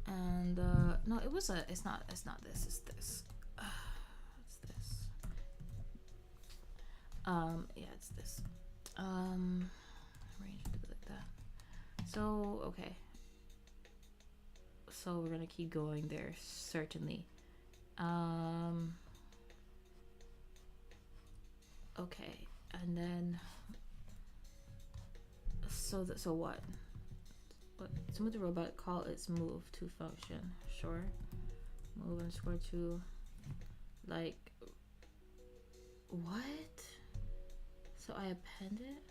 And no, it was a. It's not this. It's this. It's this. Yeah, it's this. Range like that. So okay. So we're gonna keep going there, certainly. Okay, and then so what? So with the robot, call its move to function. Sure. Move underscore to, like, what? So I append it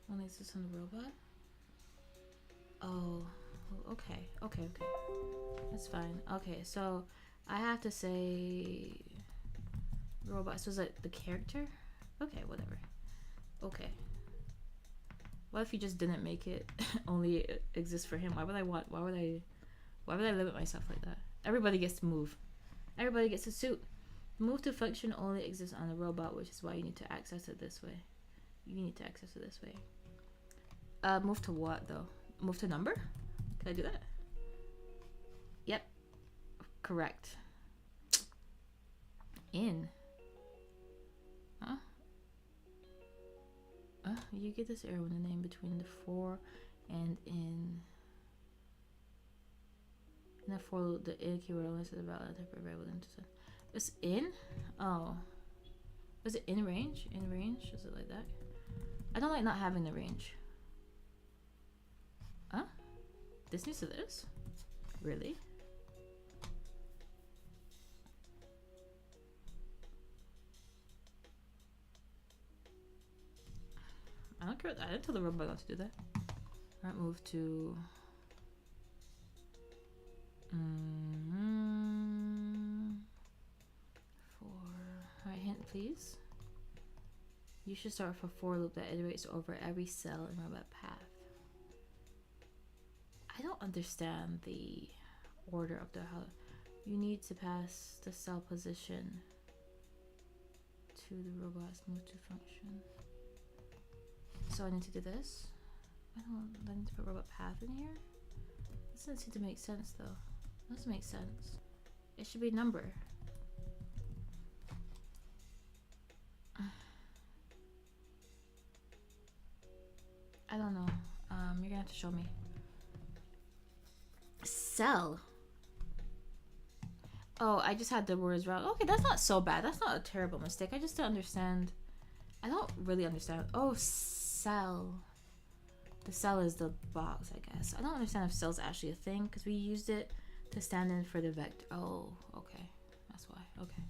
when it exists on the robot? Oh, okay. That's fine. Okay, so I have to say robot. So is that the character? Okay, whatever. Okay. What if you just didn't make it only exist for him? Why would I limit myself like that? Everybody gets to move. Everybody gets a suit. Move to function only exists on the robot, which is why you need to access it this way. Move to what though? Move to number? Can I do that? Yep. Correct. In. Huh? You get this error when the name between the for and in. And the for the in keyword only says about a type of variable. It's in? Oh. Was it in range? In range? Is it like that? I don't like not having the range. Huh? This needs to this? Really? I don't care. I didn't tell the robot not to do that. Alright, move to... Alright, hint please. You should start with a for loop that iterates over every cell in robot path. I don't understand the order of the how. You need to pass the cell position to the robot's move to function. So I need to do this. I need to put robot path in here. This doesn't seem to make sense though. It doesn't make sense. It should be number. I don't know. You're gonna have to show me. Cell. Oh, I just had the words wrong. Okay, that's not so bad. That's not a terrible mistake. I just don't understand. I don't really understand. Oh, cell. The cell is the box, I guess. I don't understand if cell's actually a thing because we used it to stand in for the vector. Oh, okay. That's why. Okay.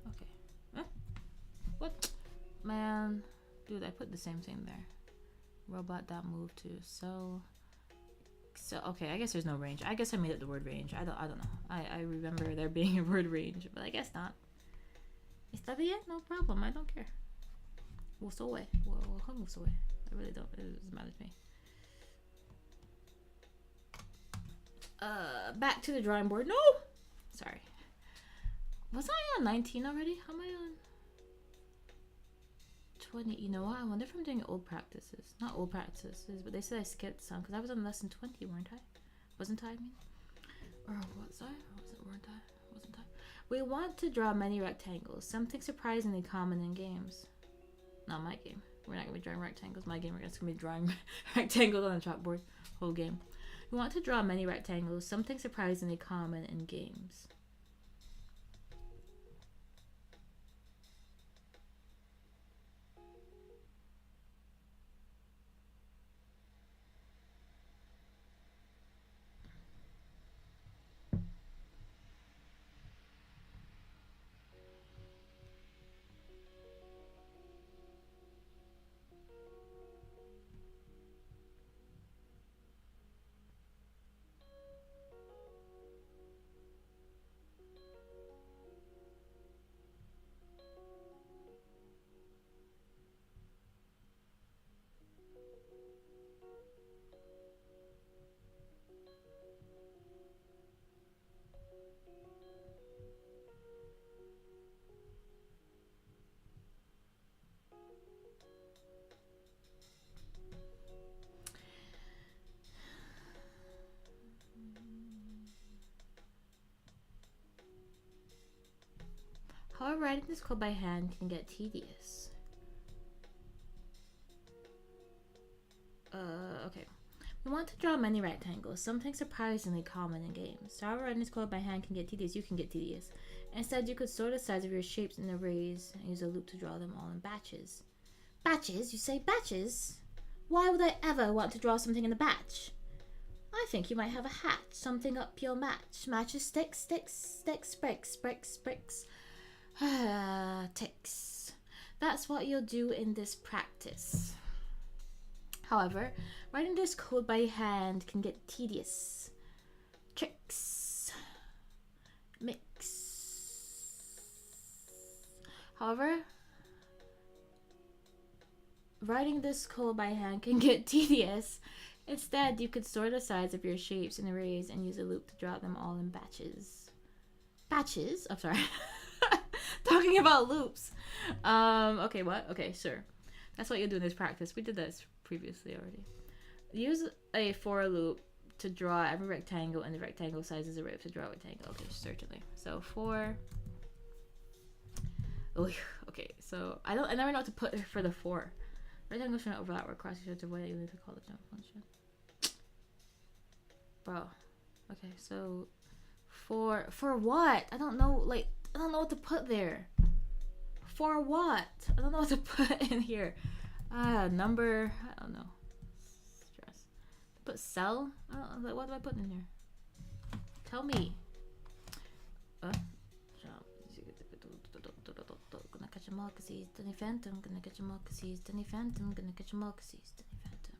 Okay. Huh? What? Man. Dude, I put the same thing there. Robot.move to cell. So okay, I guess there's no range. I guess I made up the word range. I don't know. I remember there being a word range, but I guess not. Está bien? No problem. I don't care. Moves away. Well, moves away. I really don't. It doesn't matter to me. Back to the drawing board. No! Sorry. Was I on 19 already? How am I on 20? You know what? I wonder if I'm doing old practices. Not old practices, but they said I skipped some because I was on lesson 20, weren't I? Wasn't I? I mean, or was I? Weren't I? Wasn't I? We want to draw many rectangles. Something surprisingly common in games. Not my game. We're not gonna be drawing rectangles. My game, we're just gonna be drawing rectangles on the chalkboard. Whole game. We want to draw many rectangles. Something surprisingly common in games. However, writing this code by hand can get tedious. Okay. We want to draw many rectangles, something surprisingly common in games. However, writing this code by hand can get tedious. You can get tedious. Instead, you could sort the size of your shapes in arrays and use a loop to draw them all in batches. Batches? You say batches? Why would I ever want to draw something in a batch? I think you might have a hatch, something up your match. Matches sticks, bricks. Ticks. That's what you'll do in this practice. However, writing this code by hand can get tedious. Tricks. Mix. However, writing this code by hand can get tedious. Instead, you could sort the size of your shapes in arrays and use a loop to draw them all in batches. Batches? I'm sorry. Talking about loops. Okay, what? Okay, sure. That's what you'll do in this practice. We did this previously already. Use a for loop to draw every rectangle and the rectangle size is array to draw a rectangle. Okay, certainly. So for... Oh, okay, so I never know what to put for the for. Rectangle should not overlap or cross each other. What you need to call the jump function. Bro. Okay, so for what? I don't know, like, I don't know what to put there. For what? I don't know what to put in here. Number, I don't know. Stress. Put cell? I don't know. What do I put in here? Tell me. Gonna catch him all cause he's Danny Phantom. Gonna catch him all cause he's Danny Phantom. Gonna catch him all cause he's Danny Phantom.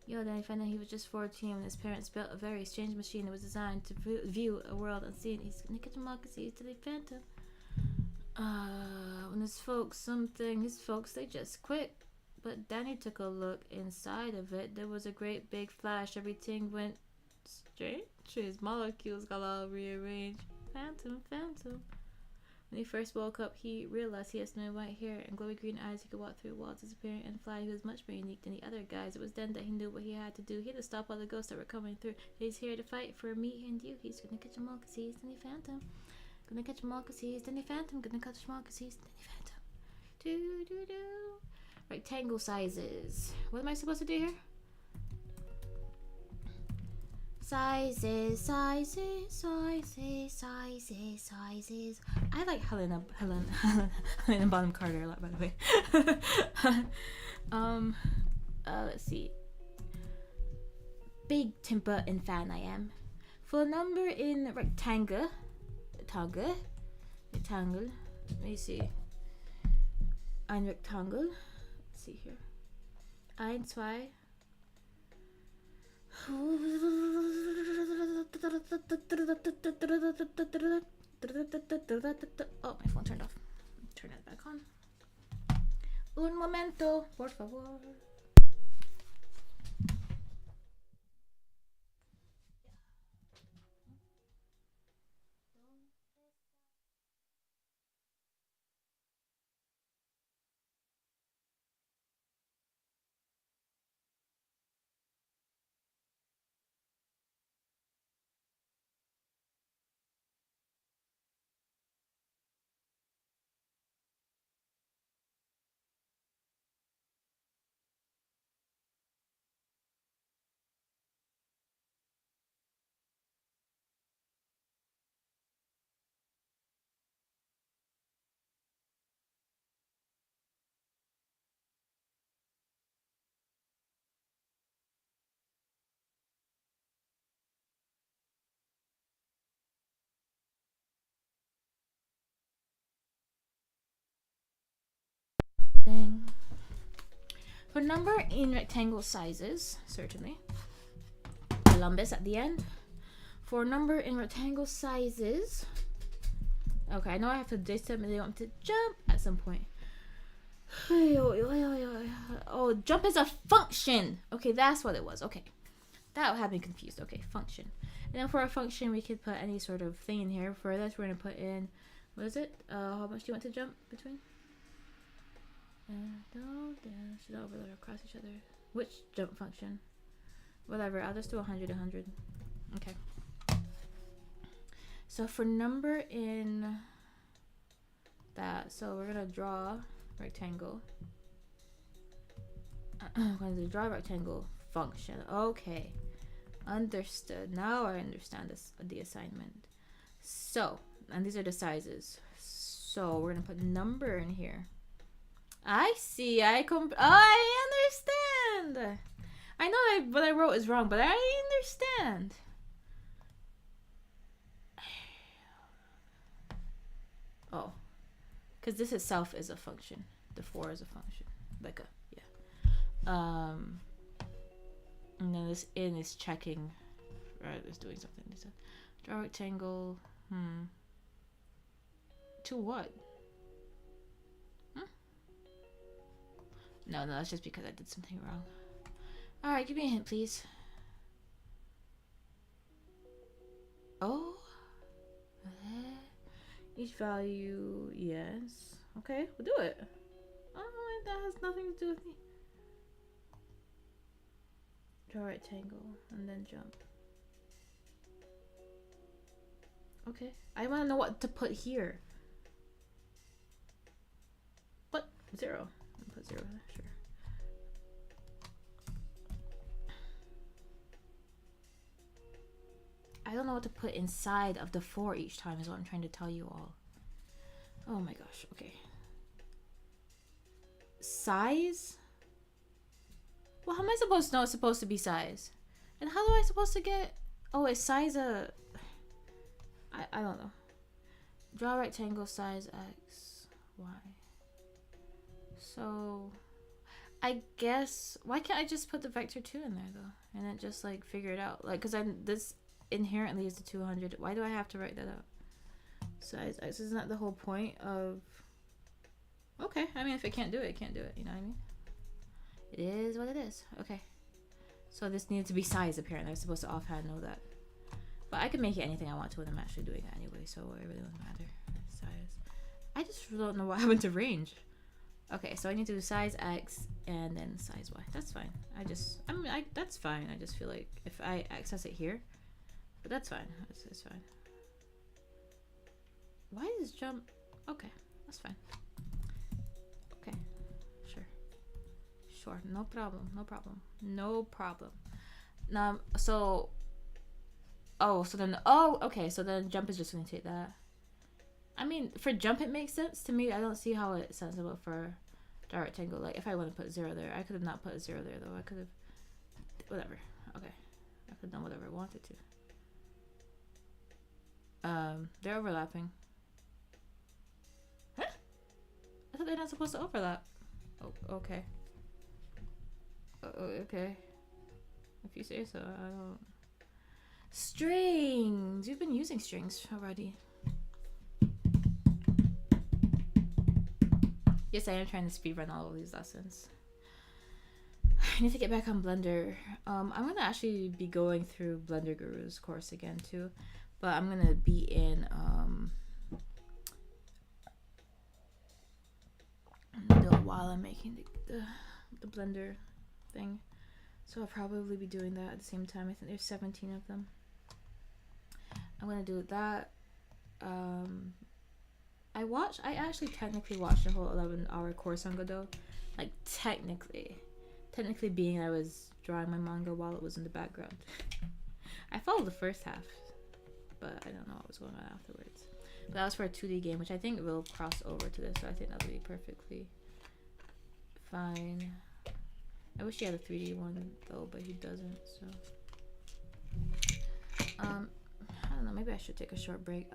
Yo, Danny Phantom, he was just 14 when his parents built a very strange machine that was designed to view a world unseen. He's gonna catch him all cause he's Danny Phantom. When his folks, they just quit. But Danny took a look inside of it. There was a great big flash. Everything went strange. His molecules got all rearranged. Phantom. When he first woke up, he realized he had snowy white hair and glowy green eyes. He could walk through walls, disappearing and fly. He was much more unique than the other guys. It was then that he knew what he had to do. He had to stop all the ghosts that were coming through. He's here to fight for me and you. He's gonna catch them all cause he's Danny Phantom. Gonna catch them all cause he's Danny Phantom. Gonna catch them all cause he's Danny Phantom. Do. Rectangle sizes. What am I supposed to do here? Sizes. I like Helena Bonham Carter a lot, by the way. Let's see. Big temper and fan I am. For a number in rectangle. Let me see. Ein Rectangle. Let's see here. 1, 2. Oh, my phone turned off. Turn it back on. Un momento, por favor. For number in rectangle sizes, certainly. Columbus at the end. For number in rectangle sizes. Okay, I know I have to definitely want to jump at some point. Oh, jump is a function. Okay, that's what it was. Okay, that had me confused. Okay, function. And then for a function, we could put any sort of thing in here. For this, we're gonna put in, what is it? How much do you want to jump between? Don't should overload across each other. Which jump function? Whatever. I'll just do 100. Okay. So for number in that, so we're gonna draw rectangle. I'm going to draw rectangle function. Okay, understood. Now I understand this, the assignment. So, and these are the sizes. So we're gonna put number in here. I see. I understand. I know that what I wrote is wrong, but I understand. Oh, because this itself is a function. The 4 is a function, like a and then this in is checking, right? It's doing something. This draw rectangle. To what? No, that's just because I did something wrong. Alright, give me a hint, please. Oh. Each value, yes. Okay, we'll do it. Oh, that has nothing to do with me. Draw a rectangle and then jump. Okay, I want to know what to put here. What? 0. Put 0 there, sure. I don't know what to put inside of the 4 each time is what I'm trying to tell you all. Oh my gosh, okay. size? Well, how am I supposed to know it's supposed to be size? And how am I supposed to get... Oh, it's size a... I don't know. Draw rectangle size X, Y. So... I guess... Why can't I just put the vector 2 in there, though? And then just, like, figure it out? Like, because this inherently is the 200. Why do I have to write that out? Size X. Isn't that the whole point of... Okay, I mean, if it can't do it, it can't do it. You know what I mean? It is what it is. Okay. So this needs to be size, apparently. I'm supposed to offhand know that. But I can make it anything I want to when I'm actually doing it anyway, so it really doesn't matter. Size. I just don't know what happened to range. Okay, so I need to do size X and then size Y. That's fine. That's fine. I just feel like if I access it here, but that's fine. It's fine. Why does jump? Okay, that's fine. Okay, sure, no problem. Now, so, okay, so then jump is just gonna take that. I mean, for jump it makes sense to me. I don't see how it's sensible for draw rectangle. Like, if I want to put 0 there, I could have not put a 0 there though. I could have, whatever. Okay, I could have done whatever I wanted to. They're overlapping. Huh? I thought they're not supposed to overlap. Oh, okay. Okay. If you say so, I don't. Strings! You've been using strings already. Yes, I am trying to speedrun all of these lessons. I need to get back on Blender. I'm gonna actually be going through Blender Guru's course again too, but I'm gonna be in while I'm making the Blender thing, so I'll probably be doing that at the same time. I think there's 17 of them. I'm gonna do that. I actually technically watched the whole 11-hour course on Godot. Like, technically being I was drawing my manga while it was in the background. I followed the first half, but I don't know what was going on afterwards. But that was for a 2D game, which I think will cross over to this, so I think that'll be perfectly fine. I wish he had a 3D one though, but he doesn't, so I don't know, maybe I should take a short break.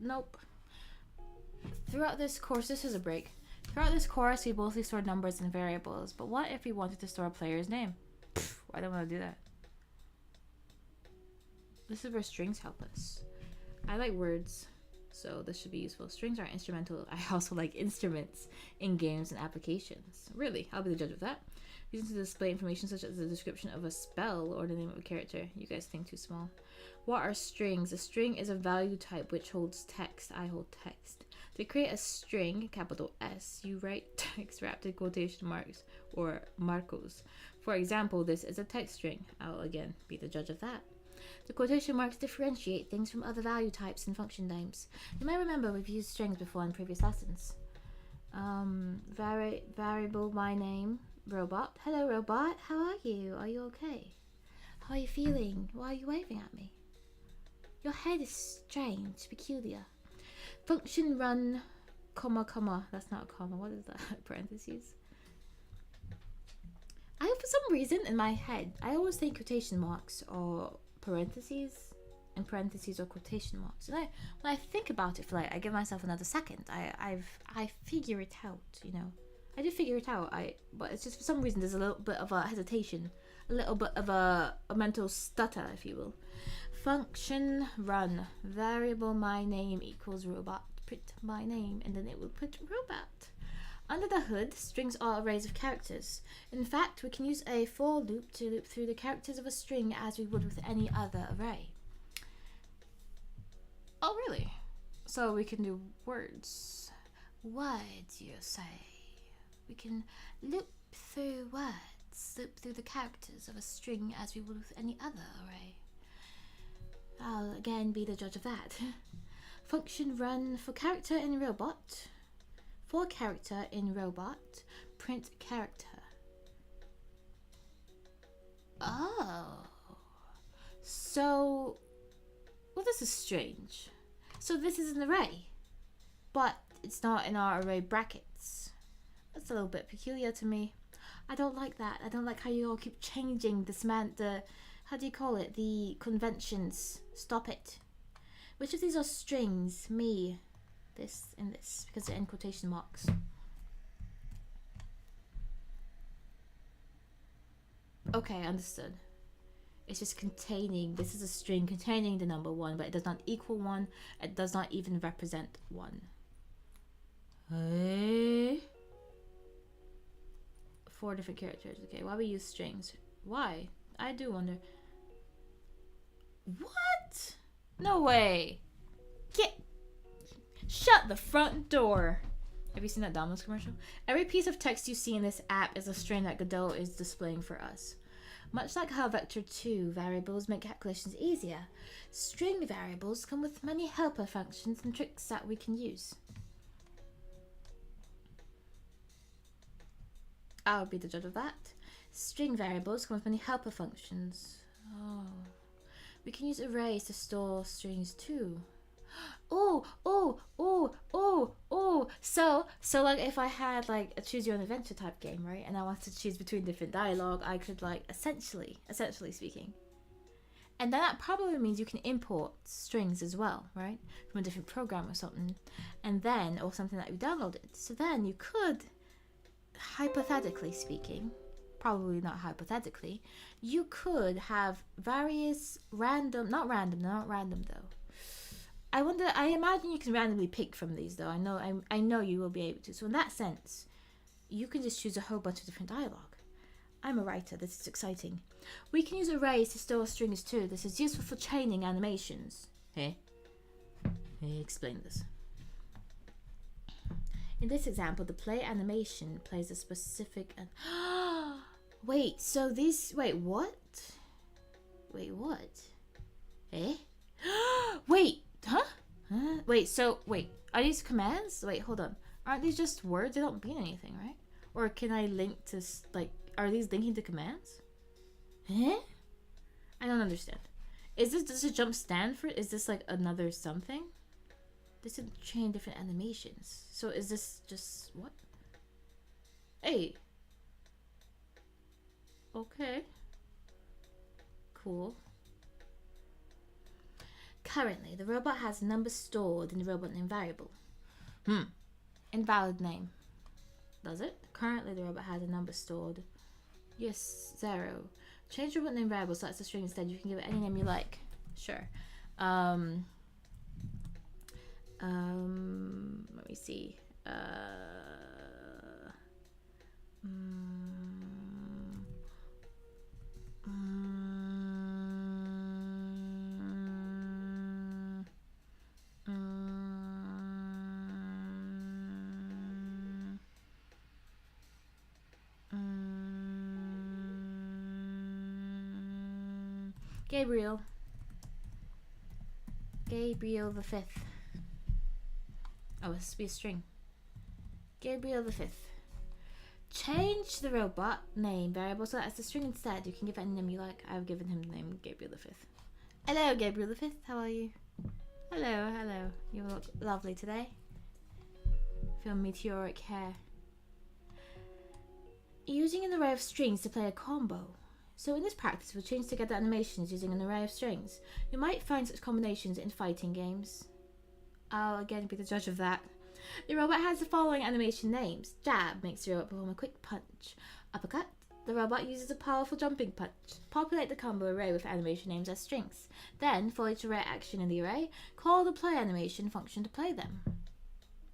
Nope. Throughout this course, this is a break. Throughout this course, we mostly store numbers and variables, but what if we wanted to store a player's name? Why don't I want to do that? This is where strings help us. I like words, so this should be useful. Strings are instrumental. I also like instruments in games and applications. Really, I'll be the judge of that. Used to display information such as the description of a spell or the name of a character. You guys think too small. What are strings? A string is a value type which holds text. I hold text. To create a string, capital S, you write text wrapped in quotation marks or marcos. For example, this is a text string. I'll again be the judge of that. The quotation marks differentiate things from other value types and function names. You may remember we've used strings before in previous lessons. Variable my name. Robot. Hello, robot. How are you? Are you okay? How are you feeling? Why are you waving at me? Your head is strange, peculiar. Function run, comma. That's not a comma. What is that? Parentheses. For some reason in my head, I always think quotation marks or parentheses, and parentheses or quotation marks. And when I think about it for I give myself another second. I figure it out, you know. I did figure it out, but it's just for some reason there's a little bit of a hesitation, a little bit of a mental stutter, if you will. Function run, variable my name equals robot, print my name, and then it will print robot. Under the hood, strings are arrays of characters. In fact, we can use a for loop to loop through the characters of a string as we would with any other array. Oh, really? So we can do words. Words, you say? We can loop through words, loop through the characters of a string as we would with any other array. I'll again be the judge of that. Function run for character in robot. For character in robot, print character. Oh. So, well, this is strange. So this is an array. but it's not in our array brackets. That's a little bit peculiar to me. I don't like that. I don't like how you all keep changing the how do you call it? The conventions. Stop it. Which of these are strings? Me. This and this, because they're in quotation marks. Okay, understood. It's just containing, this is a string containing the number 1, but it does not equal 1. It does not even represent 1. Hey? 4 different characters. Okay, why we use strings? Why? I do wonder. What? No way. Shut the front door. Have you seen that Domino's commercial? Every piece of text you see in this app is a string that Godot is displaying for us. Much like how Vector 2 variables make calculations easier, string variables come with many helper functions and tricks that we can use. I'll be the judge of that. String variables come with many helper functions. Oh. We can use arrays to store strings too. So like if I had like a choose your own adventure type game, right, and I wanted to choose between different dialogue, I could like essentially speaking. And then that probably means you can import strings as well, right, from a different program or something, and then or something that you downloaded. So then you could, hypothetically speaking, probably not hypothetically, you could have various random, not random though. I imagine you can randomly pick from these though. I know you will be able to. So in that sense, you can just choose a whole bunch of different dialogue. I'm a writer, this is exciting. We can use arrays to store strings too. This is useful for chaining animations. Hey, explain this. In this example, the play animation plays a specific wait, so these wait, what? Eh? Wait, huh? Wait, are these commands? Wait, hold on. Aren't these just words? They don't mean anything, right? Or can I link to, like, are these linking to commands? Eh? I don't understand. Does a jump stand for it? Is this like another something? This is chain different animations. So is this just, what? Hey. Okay. Cool. Currently, the robot has a number stored in the robot name variable. Invalid name. Does it? Currently, the robot has a number stored. Yes, 0. Change robot name variable so that's a string instead. You can give it any name you like. Sure. Let me see. Gabriel the 5th. Oh, it's supposed to be a string. Gabriel the 5th. Change the robot name variable so that's a string instead. You can give it any name you like. I've given him the name Gabriel the 5th. Hello, Gabriel the 5th. How are you? Hello. You look lovely today. Feel meteoric hair. Using an array of strings to play a combo. So in this practice, we'll change together animations using an array of strings. You might find such combinations in fighting games. I'll again be the judge of that. The robot has the following animation names. Jab makes the robot perform a quick punch. Uppercut, the robot uses a powerful jumping punch. Populate the combo array with animation names as strings. Then, for each array action in the array, call the play animation function to play them.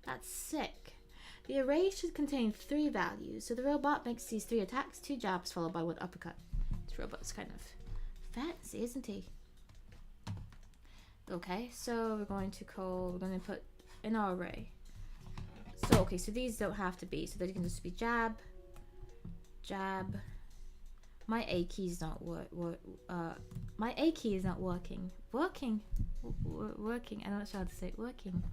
That's sick. The array should contain 3 values, so the robot makes these 3 attacks, 2 jabs followed by 1 uppercut. This robot's kind of fancy, isn't he? Okay, so we're going to put in our array. So, okay, so these don't have to be, so they can just be jab, jab. My A key is not my A key is not working. Working. I'm not sure how to say it. Working.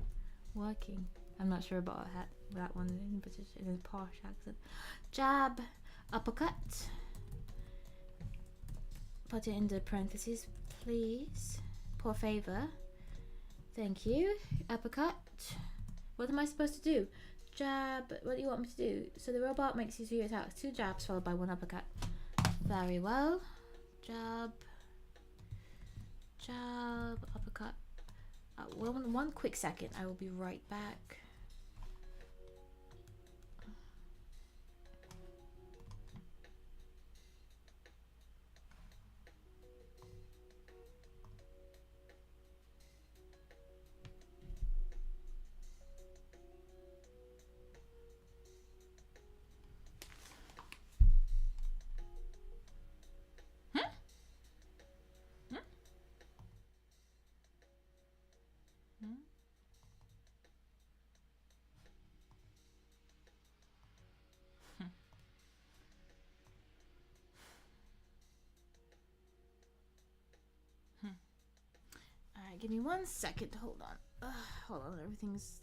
I'm not sure about that one in British, in a posh accent. Jab, uppercut. Put it in the parentheses, please. Por favor. Thank you. Uppercut. What am I supposed to do? Jab. What do you want me to do? So the robot makes use of your attacks. 2 jabs followed by 1 uppercut. Very well. Jab. Jab. Uppercut. One quick second. I will be right back. Alright, give me 1 second. Hold on. Hold on, everything's